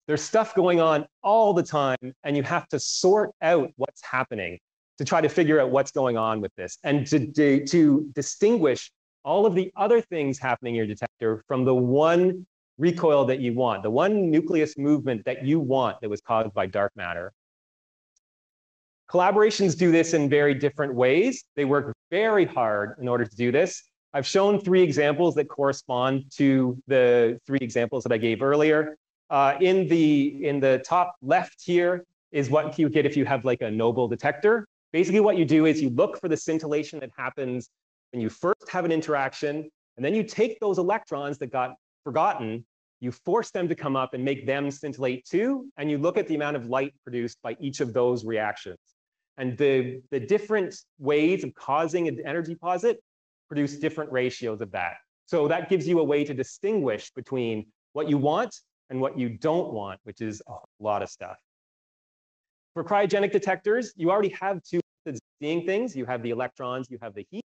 There's stuff going on all the time, and you have to sort out what's happening to try to figure out what's going on with this, and to distinguish all of the other things happening in your detector from the one recoil that you want, the one nucleus movement that you want that was caused by dark matter. Collaborations do this in very different ways. They work very hard in order to do this. I've shown 3 examples that correspond to the 3 examples that I gave earlier. In the top left here is what you get if you have like a noble detector. Basically what you do is you look for the scintillation that happens when you first have an interaction, and then you take those electrons that got forgotten, you force them to come up and make them scintillate too, and you look at the amount of light produced by each of those reactions. And the different ways of causing an energy deposit produce different ratios of that. So that gives you a way to distinguish between what you want and what you don't want, which is a lot of stuff. For cryogenic detectors, you already have two methods of seeing things. You have the electrons, you have the heat.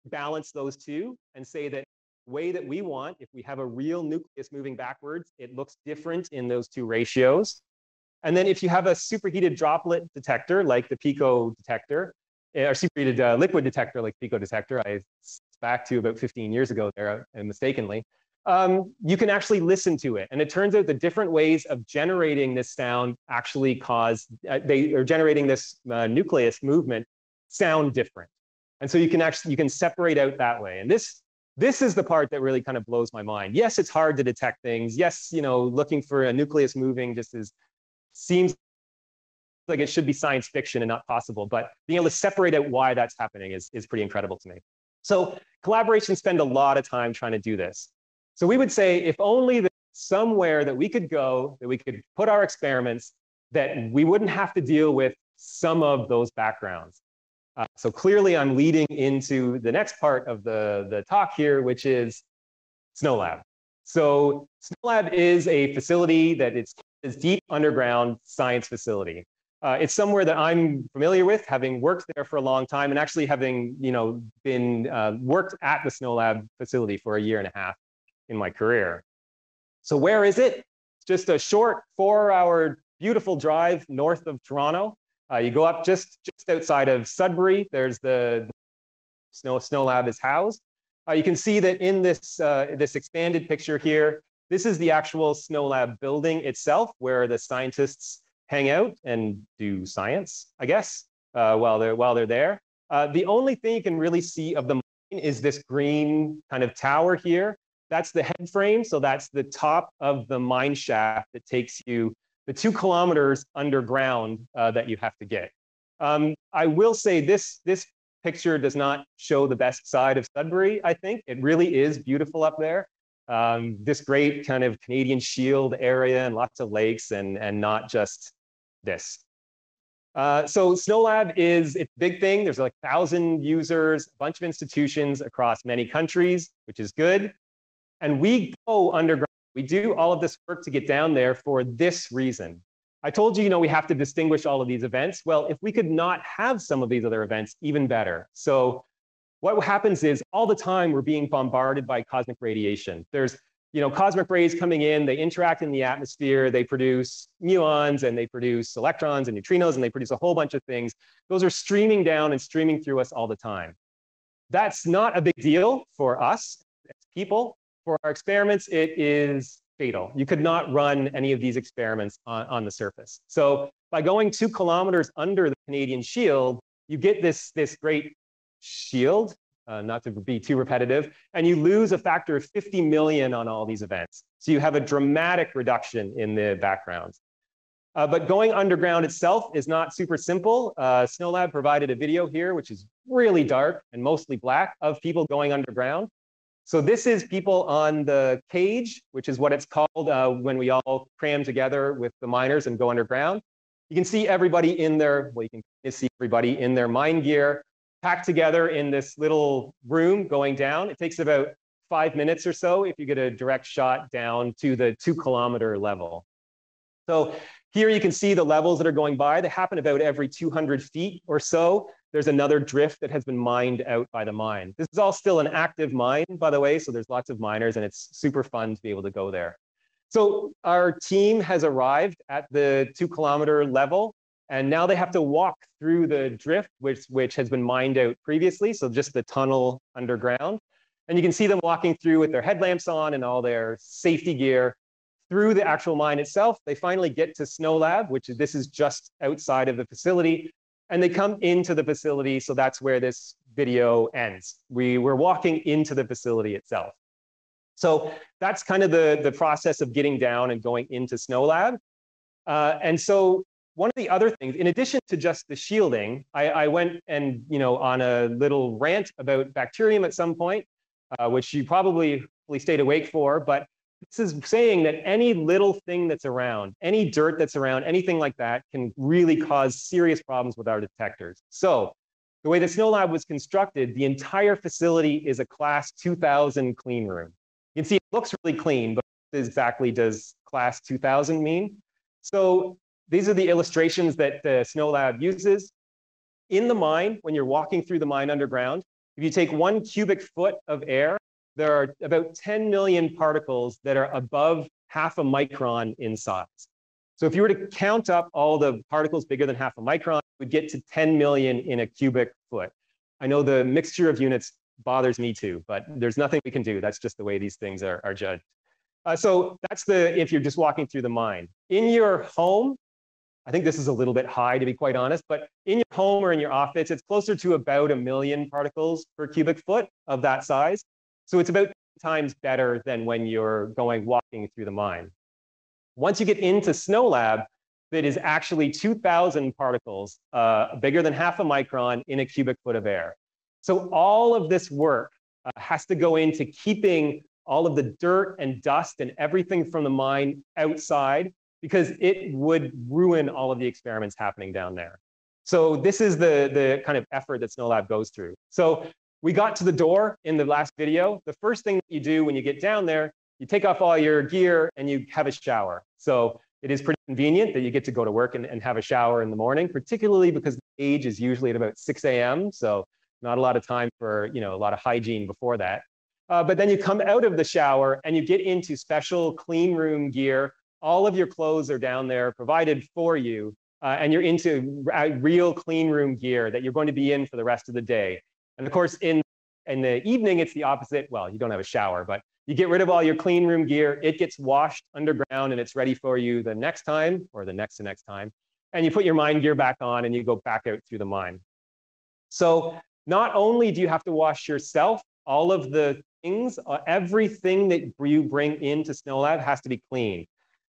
Balance those two and say that the way that we want, if we have a real nucleus moving backwards, it looks different in those two ratios. And then if you have a superheated droplet detector, like the PICO detector, or superheated liquid detector, like PICO detector, I back to about 15 years ago there, mistakenly, you can actually listen to it. And it turns out the different ways of generating this sound actually cause, they are generating this nucleus movement sound different. And so you can separate out that way. And this is the part that really kind of blows my mind. Yes, it's hard to detect things. Yes, looking for a nucleus moving just seems like it should be science fiction and not possible, but being able to separate out why that's happening is pretty incredible to me. So collaborations spend a lot of time trying to do this. So we would say if only there's somewhere that we could go, that we could put our experiments, that we wouldn't have to deal with some of those backgrounds. So clearly I'm leading into the next part of the talk here, which is SNOLAB. So SNOLAB is a facility that it's deep underground science facility. It's somewhere that I'm familiar with, having worked there for a long time and actually having been worked at the SNOLAB facility for 1.5 years in my career. So where is it? It's just a short 4-hour beautiful drive north of Toronto. You go up just outside of Sudbury. There's the SNOLAB is housed. You can see that in this expanded picture here, this is the actual SNOLAB building itself, where the scientists hang out and do science, I guess, while they're there. The only thing you can really see of the mine is this green kind of tower here. That's the head frame, so that's the top of the mine shaft that takes you the 2 kilometers underground that you have to get. I will say this picture does not show the best side of Sudbury, I think. It really is beautiful up there. This great kind of Canadian Shield area and lots of lakes and not just this. So SNOLAB it's a big thing. There's like 1,000 users, a bunch of institutions across many countries, which is good. And we go underground. We do all of this work to get down there for this reason. I told you, we have to distinguish all of these events. Well, if we could not have some of these other events, even better. So what happens is all the time we're being bombarded by cosmic radiation. There's cosmic rays coming in, they interact in the atmosphere, they produce muons and they produce electrons and neutrinos and they produce a whole bunch of things. Those are streaming down and streaming through us all the time. That's not a big deal for us as people. For our experiments, it is fatal. You could not run any of these experiments on the surface. So by going 2 kilometers under the Canadian Shield, you get this great shield, not to be too repetitive, and you lose a factor of 50 million on all these events. So you have a dramatic reduction in the backgrounds. But going underground itself is not super simple. SNOLAB provided a video here, which is really dark and mostly black, of people going underground. So this is people on the cage, which is what it's called when we all cram together with the miners and go underground. You can see everybody in their, well, you can see everybody in their mine gear, packed together in this little room going down. It takes about 5 minutes or so if you get a direct shot down to the 2 kilometer level. So here you can see the levels that are going by. They happen about every 200 feet or so. There's another drift that has been mined out by the mine. This is all still an active mine, by the way, so there's lots of miners and it's super fun to be able to go there. So our team has arrived at the 2 kilometer level, and now they have to walk through the drift, which has been mined out previously, so just the tunnel underground. And you can see them walking through with their headlamps on and all their safety gear through the actual mine itself. They finally get to SNOLAB, this is just outside of the facility, and they come into the facility, so that's where this video ends. We're walking into the facility itself. So that's kind of the process of getting down and going into SNOLAB. And so one of the other things, in addition to just the shielding, I went and on a little rant about bacterium at some point, which you probably stayed awake for, but this is saying that any little thing that's around, any dirt that's around, anything like that can really cause serious problems with our detectors. So the way the SNOLAB was constructed, the entire facility is a class 2000 clean room. You can see it looks really clean, but what exactly does class 2000 mean? So these are the illustrations that the SNOLAB uses. In the mine, when you're walking through the mine underground, if you take 1 cubic foot of air, there are about 10 million particles that are above half a micron in size. So if you were to count up all the particles bigger than half a micron, you would get to 10 million in a cubic foot. I know the mixture of units bothers me too, but there's nothing we can do. That's just the way these things are judged. So that's if you're just walking through the mine. In your home, I think this is a little bit high, to be quite honest, but in your home or in your office, it's closer to about 1 million particles per cubic foot of that size. So it's about 10 times better than when you're walking through the mine. Once you get into SNOLAB, that is actually 2,000 particles, bigger than half a micron in a cubic foot of air. So all of this work has to go into keeping all of the dirt and dust and everything from the mine outside, because it would ruin all of the experiments happening down there. So this is the kind of effort that SNOLAB goes through. So we got to the door in the last video. The first thing that you do when you get down there, you take off all your gear and you have a shower. So it is pretty convenient that you get to go to work and have a shower in the morning, particularly because the age is usually at about 6 a.m. So not a lot of time for a lot of hygiene before that. But then you come out of the shower and you get into special clean room gear. All of your clothes are down there provided for you, and you're into real clean room gear that you're going to be in for the rest of the day. And of course, in the evening, it's the opposite. Well, you don't have a shower, but you get rid of all your clean room gear. It gets washed underground and it's ready for you the next time or the next to next time. And you put your mine gear back on and you go back out through the mine. So not only do you have to wash yourself, all of the things, everything that you bring into SNOLAB has to be clean.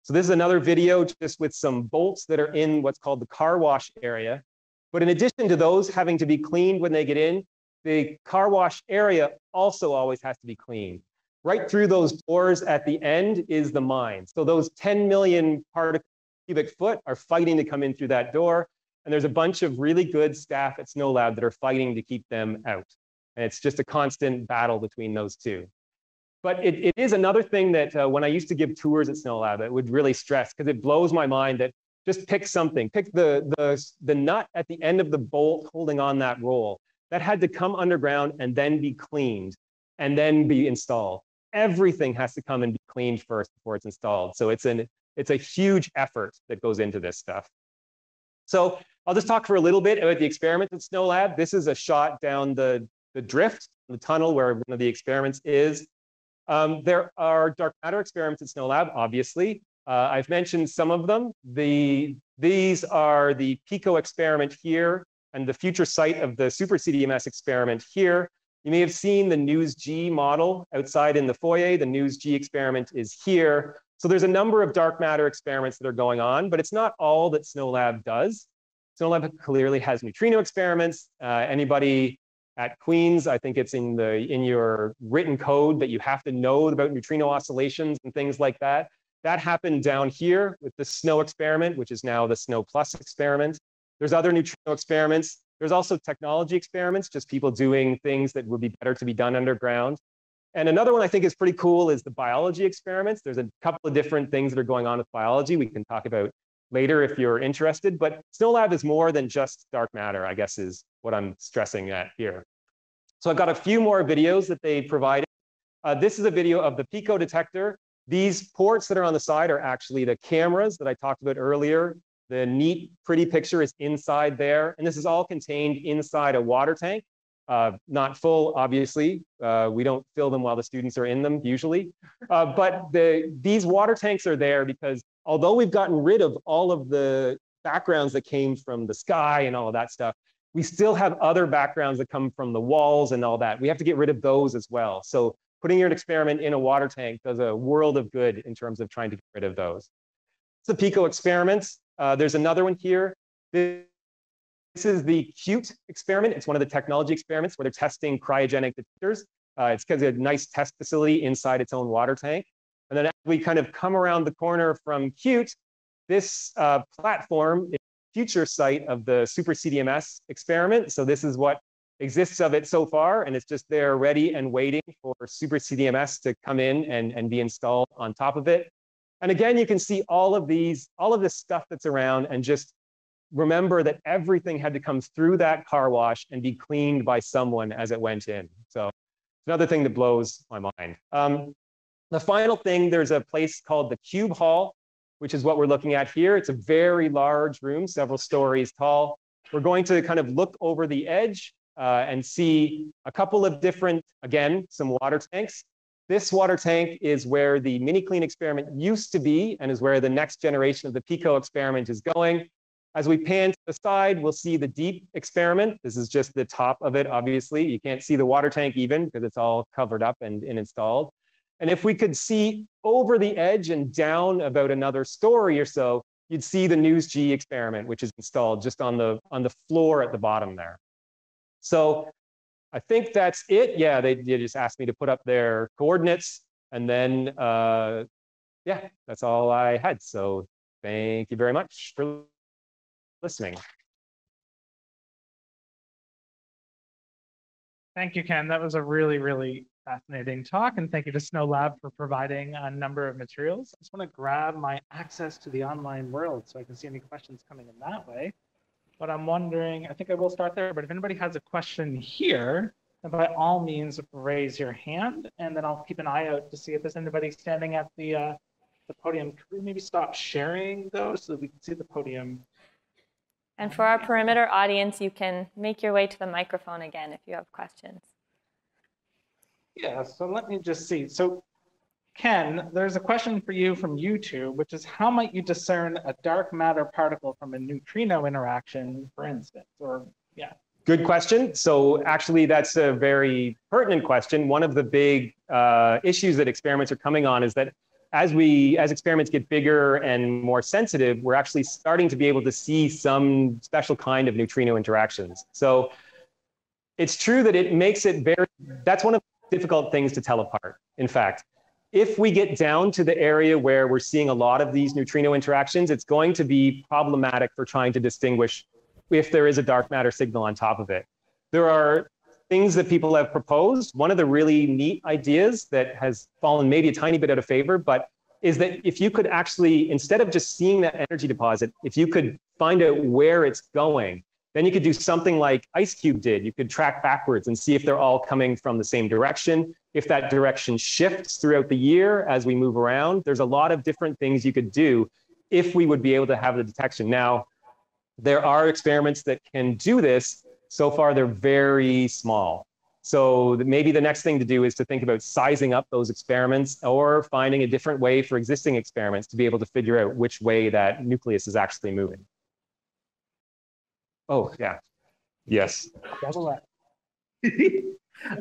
So this is another video just with some bolts that are in what's called the car wash area. But in addition to those having to be cleaned when they get in, the car wash area also always has to be cleaned. Right through those doors at the end is the mine. So those 10 million cubic foot are fighting to come in through that door. And there's a bunch of really good staff at SNOLAB that are fighting to keep them out. And it's just a constant battle between those two. But it is another thing that when I used to give tours at SNOLAB, it would really stress, because it blows my mind that just pick something. Pick the nut at the end of the bolt holding on that roll. That had to come underground and then be cleaned and then be installed. Everything has to come and be cleaned first before it's installed. So it's a huge effort that goes into this stuff. So I'll just talk for a little bit about the experiment at SNOLAB. This is a shot down the drift, the tunnel where one of the experiments is. There are dark matter experiments at SNOLAB, obviously. I've mentioned some of them. These are the PICO experiment here and the future site of the super CDMS experiment here. You may have seen the NEWS-G model outside in the foyer. The NEWS-G experiment is here. So there's a number of dark matter experiments that are going on, but it's not all that SNOLAB does. SNOLAB clearly has neutrino experiments. Anybody at Queen's, I think it's in your written code that you have to know about neutrino oscillations and things like that. That happened down here with the SNO experiment, which is now the SNO Plus experiment. There's other neutrino experiments. There's also technology experiments, just people doing things that would be better to be done underground. And another one I think is pretty cool is the biology experiments. There's a couple of different things that are going on with biology we can talk about later if you're interested. But SNOLAB is more than just dark matter, I guess, is what I'm stressing at here. So I've got a few more videos that they provided. This is a video of the PICO detector. These ports that are on the side are actually the cameras that I talked about earlier. The neat, pretty picture is inside there. And this is all contained inside a water tank. Not full, obviously. We don't fill them while the students are in them, usually. But these water tanks are there because although we've gotten rid of all of the backgrounds that came from the sky and all of that stuff, we still have other backgrounds that come from the walls and all that. We have to get rid of those as well. So putting your experiment in a water tank does a world of good in terms of trying to get rid of those. It's the PICO experiments. There's another one here. This is the CUTE experiment. It's one of the technology experiments where they're testing cryogenic detectors. It's because it's a nice test facility inside its own water tank. And then as we kind of come around the corner from Cute, this platform is the future site of the Super CDMS experiment. So this is what exists of it so far, and it's just there ready and waiting for Super CDMS to come in and be installed on top of it. And again, you can see all of this stuff that's around, and just remember that everything had to come through that car wash and be cleaned by someone as it went in. So it's another thing that blows my mind. The final thing, there's a place called the Cube Hall, which is what we're looking at here. It's a very large room, several stories tall. We're going to kind of look over the edge and see a couple of different, again, some water tanks. This water tank is where the mini clean experiment used to be, and is where the next generation of the PICO experiment is going. As we pan to the side, we'll see the deep experiment. This is just the top of it, obviously. You can't see the water tank even because it's all covered up and installed. And if we could see over the edge and down about another story or so, you'd see the NEWS-G experiment, which is installed just on the floor at the bottom there. So I think that's it. Yeah, they just asked me to put up their coordinates, and then yeah, that's all I had. So thank you very much for listening. Thank you, Ken. That was a really, really fascinating talk, and thank you to SNOLAB for providing a number of materials. I just want to grab my access to the online world so I can see any questions coming in that way. But I'm wondering, I think I will start there, but if anybody has a question here, then by all means raise your hand, and then I'll keep an eye out to see if there's anybody standing at the podium. Could we maybe stop sharing those so that we can see the podium? And for our perimeter audience, you can make your way to the microphone again if you have questions. Yeah, so let me just see. So Ken, there's a question for you from YouTube, which is how might you discern a dark matter particle from a neutrino interaction, for instance, or yeah. Good question. So actually, that's a very pertinent question. One of the big issues that experiments are coming on is that as experiments get bigger and more sensitive, we're actually starting to be able to see some special kind of neutrino interactions. So it's true that it makes it that's one of the difficult things to tell apart, in fact. If we get down to the area where we're seeing a lot of these neutrino interactions, it's going to be problematic for trying to distinguish if there is a dark matter signal on top of it. There are things that people have proposed. One of the really neat ideas that has fallen maybe a tiny bit out of favor, but is that if you could actually, instead of just seeing that energy deposit, if you could find out where it's going, then you could do something like IceCube did. You could track backwards and see if they're all coming from the same direction. If that direction shifts throughout the year as we move around, there's a lot of different things you could do if we would be able to have the detection. Now, there are experiments that can do this. So far, they're very small. So maybe the next thing to do is to think about sizing up those experiments or finding a different way for existing experiments to be able to figure out which way that nucleus is actually moving. Oh, yeah. Yes.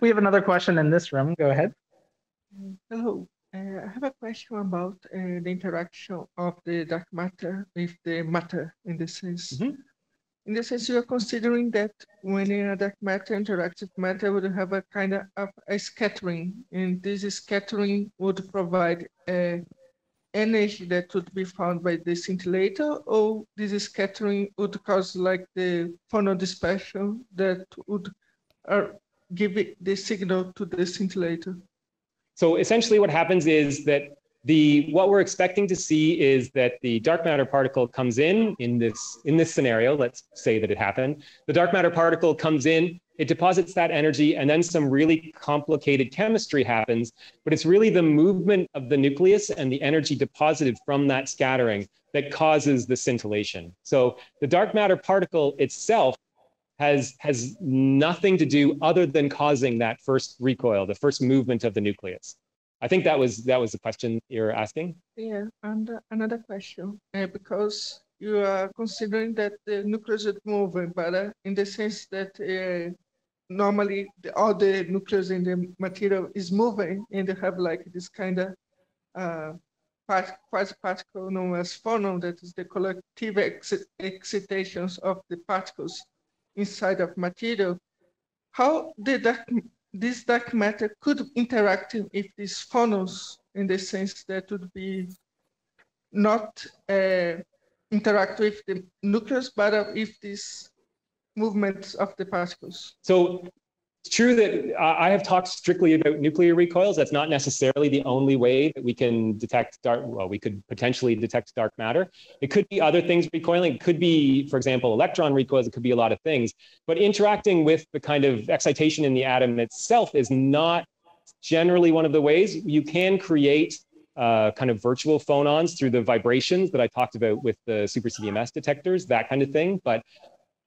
We have another question in this room. Go ahead. Hello. I have a question about the interaction of the dark matter with the matter in the sense. Mm-hmm. In the sense, you are considering that when a dark matter interacts with matter, would have a kind of a scattering, and this scattering would provide energy that would be found by the scintillator, or this scattering would cause like the phonon dispersion that would give it the signal to the scintillator. So essentially what happens is that what we're expecting to see is that the dark matter particle comes in this scenario. Let's say that it happened. The dark matter particle comes in, it deposits that energy, and then some really complicated chemistry happens. But it's really the movement of the nucleus and the energy deposited from that scattering that causes the scintillation. So the dark matter particle itself has nothing to do other than causing that first recoil, the first movement of the nucleus. I think that was the question you're asking. Yeah, and another question, because you are considering that the nucleus is moving, but in the sense that normally all the nucleus in the material is moving, and they have like this kind of quasi-particle known as phonon, that is the collective excitations of the particles inside of material. How the this dark matter could interact with these funnels in the sense that would be not interact with the nucleus, but with these movements of the particles. So it's true that I have talked strictly about nuclear recoils. That's not necessarily the only way that we can detect we could potentially detect dark matter. It could be other things recoiling. It could be, for example, electron recoils. It could be a lot of things. But interacting with the kind of excitation in the atom itself is not generally one of the ways. You can create kind of virtual phonons through the vibrations that I talked about with the super CDMS detectors, that kind of thing. But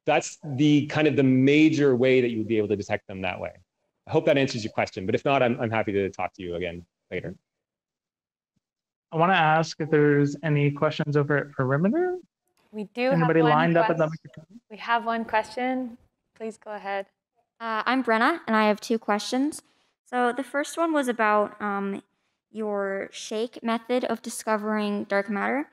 that's the kind of the major way that you would be able to detect them that way. I hope that answers your question, but if not, I'm happy to talk to you again later. I want to ask if there's any questions over at Perimeter. We do Anybody have one lined up at the microphone? We have one question. Please go ahead. I'm Brenna, and I have two questions. So the first one was about your shake method of discovering dark matter.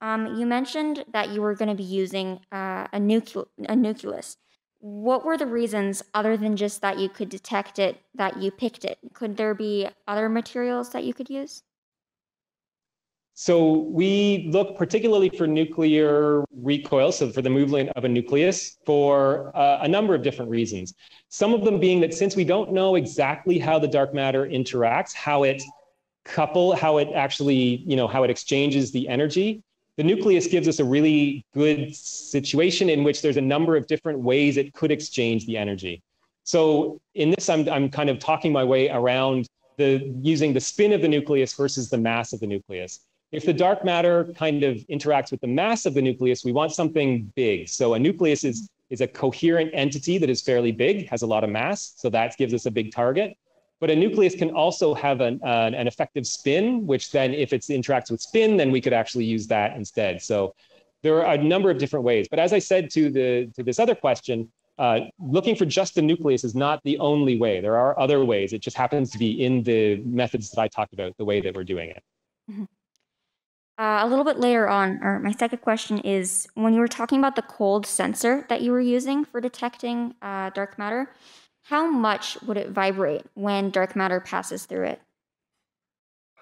You mentioned that you were going to be using a nucleus. What were the reasons, other than just that you could detect it, that you picked it? Could there be other materials that you could use? So we look particularly for nuclear recoil, so for the movement of a nucleus, for a number of different reasons. Some of them being that since we don't know exactly how the dark matter interacts, how it actually, how it exchanges the energy, the nucleus gives us a really good situation in which there's a number of different ways it could exchange the energy. So in this, I'm kind of talking my way around using the spin of the nucleus versus the mass of the nucleus. If the dark matter kind of interacts with the mass of the nucleus, we want something big. So a nucleus is a coherent entity that is fairly big, has a lot of mass. So that gives us a big target. But a nucleus can also have an effective spin, which then if it interacts with spin, then we could actually use that instead. So there are a number of different ways. But as I said to this other question, looking for just the nucleus is not the only way. There are other ways. It just happens to be in the methods that I talked about, the way that we're doing it. Mm-hmm. A little bit later on, or my second question is, when you were talking about the cold sensor that you were using for detecting dark matter, how much would it vibrate when dark matter passes through it?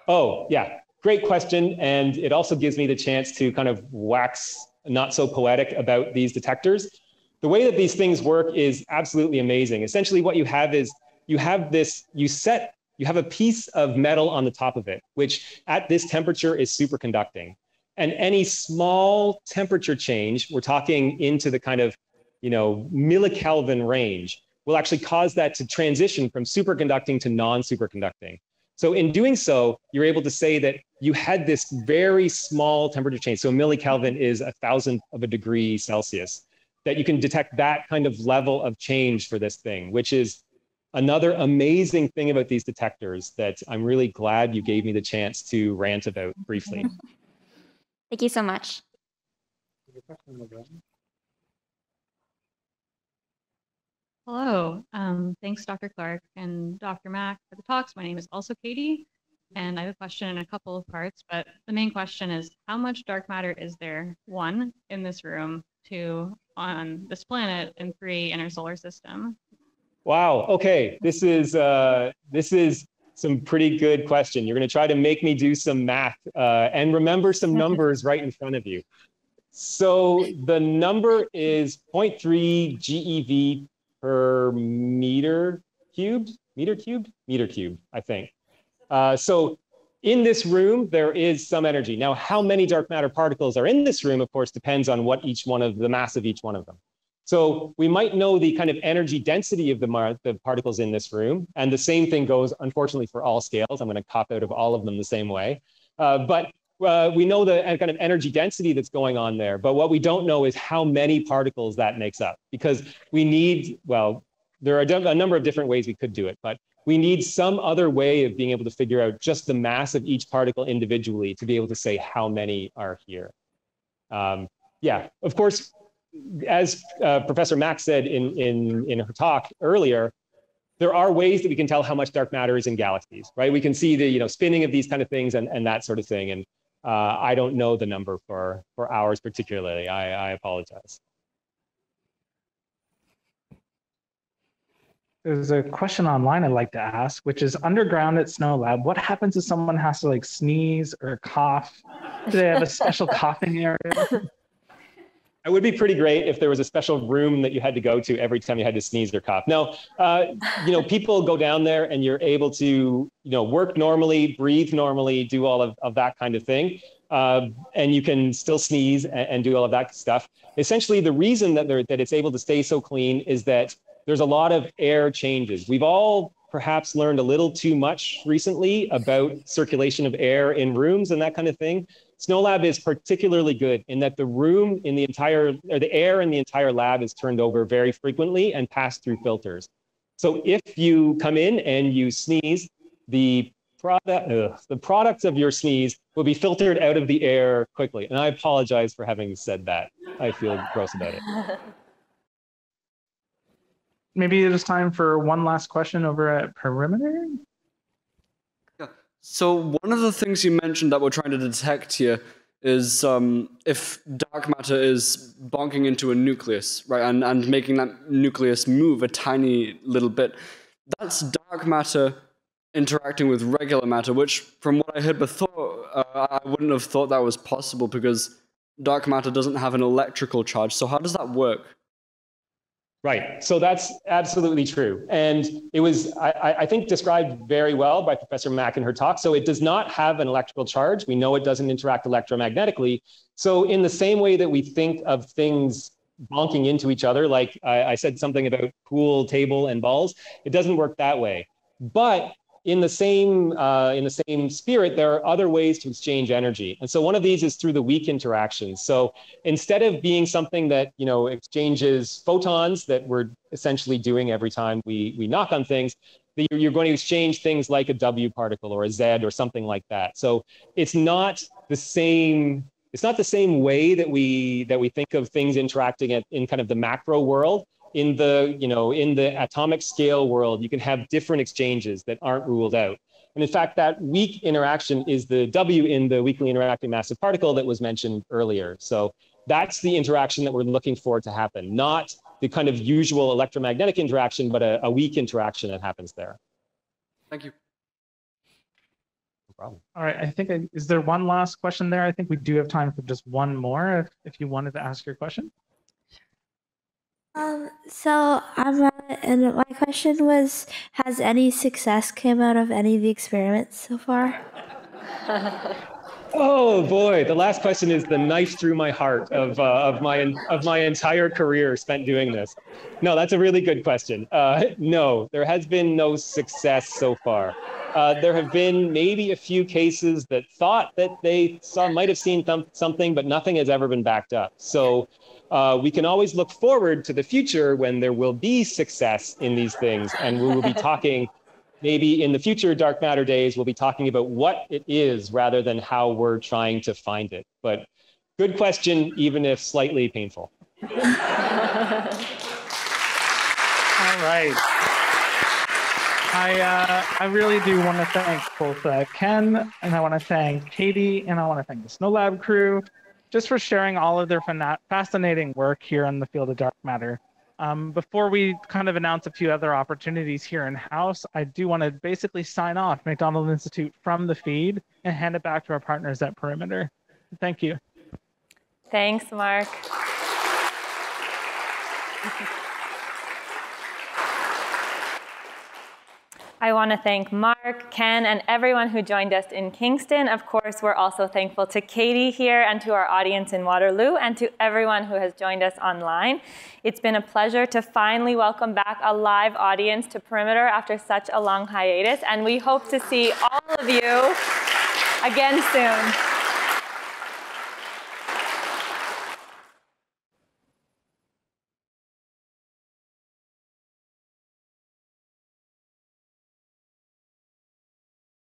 Oh, yeah, great question. And it also gives me the chance to kind of wax not so poetic about these detectors. The way that these things work is absolutely amazing. Essentially what you have is you have a piece of metal on the top of it, which at this temperature is superconducting. And any small temperature change, we're talking into the kind of, millikelvin range, will actually cause that to transition from superconducting to non-superconducting. So in doing so, you're able to say that you had this very small temperature change. So a millikelvin is 1,000th of a degree Celsius, that you can detect that kind of level of change for this thing, which is another amazing thing about these detectors that I'm really glad you gave me the chance to rant about briefly. Thank you so much. Hello, thanks Dr. Clark and Dr. Mack for the talks. My name is also Katie, and I have a question in a couple of parts, but the main question is, how much dark matter is there, 1, in this room, 2, on this planet, and 3, in our solar system? Wow, okay, this is some pretty good question. You're gonna try to make me do some math and remember some numbers right in front of you. So the number is 0.3 GeV per meter cubed, I think. So in this room, there is some energy. Now, how many dark matter particles are in this room, of course, depends on what the mass of each one of them. So we might know the kind of energy density of the particles in this room. And the same thing goes, unfortunately, for all scales. I'm going to cop out of all of them the same way. But we know the kind of energy density that's going on there. But what we don't know is how many particles that makes up. Because we need, there are a number of different ways we could do it. But we need some other way of being able to figure out just the mass of each particle individually to be able to say how many are here. Yeah, of course, as Professor Mack said in her talk earlier, there are ways that we can tell how much dark matter is in galaxies, right? We can see the spinning of these kind of things and that sort of thing. And I don't know the number for ours particularly. I apologize. There's a question online I'd like to ask, which is underground at SNOLAB, what happens if someone has to like sneeze or cough? Do they have a special coughing area? It would be pretty great if there was a special room that you had to go to every time you had to sneeze or cough. No, people go down there and you're able to, work normally, breathe normally, do all of that kind of thing. And you can still sneeze and do all of that stuff. Essentially, the reason that it's able to stay so clean is that there's a lot of air changes. We've all perhaps learned a little too much recently about circulation of air in rooms and that kind of thing. SNOLAB is particularly good in that the air in the entire lab is turned over very frequently and passed through filters. So if you come in and you sneeze, the products of your sneeze will be filtered out of the air quickly. And I apologize for having said that. I feel gross about it. Maybe it is time for one last question over at Perimeter. Yeah. So one of the things you mentioned that we're trying to detect here is if dark matter is bonking into a nucleus, right, and making that nucleus move a tiny little bit. That's dark matter interacting with regular matter, which from what I heard before, I wouldn't have thought that was possible because dark matter doesn't have an electrical charge. So how does that work? Right. So that's absolutely true. And it was, I think, described very well by Professor Mack in her talk. So it does not have an electrical charge. We know it doesn't interact electromagnetically. So in the same way that we think of things bonking into each other, like I said something about pool table and balls, it doesn't work that way. But in the same spirit, there are other ways to exchange energy. And so one of these is through the weak interactions. So instead of being something that, exchanges photons that we're essentially doing every time we knock on things, you're going to exchange things like a W particle or a Z or something like that. So it's not the same way that we think of things interacting in kind of the macro world. In the atomic scale world, you can have different exchanges that aren't ruled out. And in fact, that weak interaction is the W in the weakly interacting massive particle that was mentioned earlier. So that's the interaction that we're looking for to happen, not the kind of usual electromagnetic interaction, but a weak interaction that happens there. Thank you. No problem. All right, I think, is there one last question there? I think we do have time for just one more if you wanted to ask your question. And my question was, has any success come out of any of the experiments so far? Oh boy, the last question is the knife through my heart of my entire career spent doing this. No, that's a really good question. No, there has been no success so far. There have been maybe a few cases that thought that they might have seen something, but nothing has ever been backed up. So we can always look forward to the future when there will be success in these things, and we will be talking. Maybe in the future dark matter days, we'll be talking about what it is rather than how we're trying to find it. But good question, even if slightly painful. All right. I really do want to thank both Ken, and I want to thank Katie, and I want to thank the SNOLAB crew just for sharing all of their fascinating work here in the field of dark matter. Before we kind of announce a few other opportunities here in-house, I do want to basically sign off McDonald Institute from the feed and hand it back to our partners at Perimeter. Thank you. Thanks, Mark. I want to thank Mark, Ken, and everyone who joined us in Kingston. Of course, we're also thankful to Katie here and to our audience in Waterloo and to everyone who has joined us online. It's been a pleasure to finally welcome back a live audience to Perimeter after such a long hiatus, and we hope to see all of you again soon.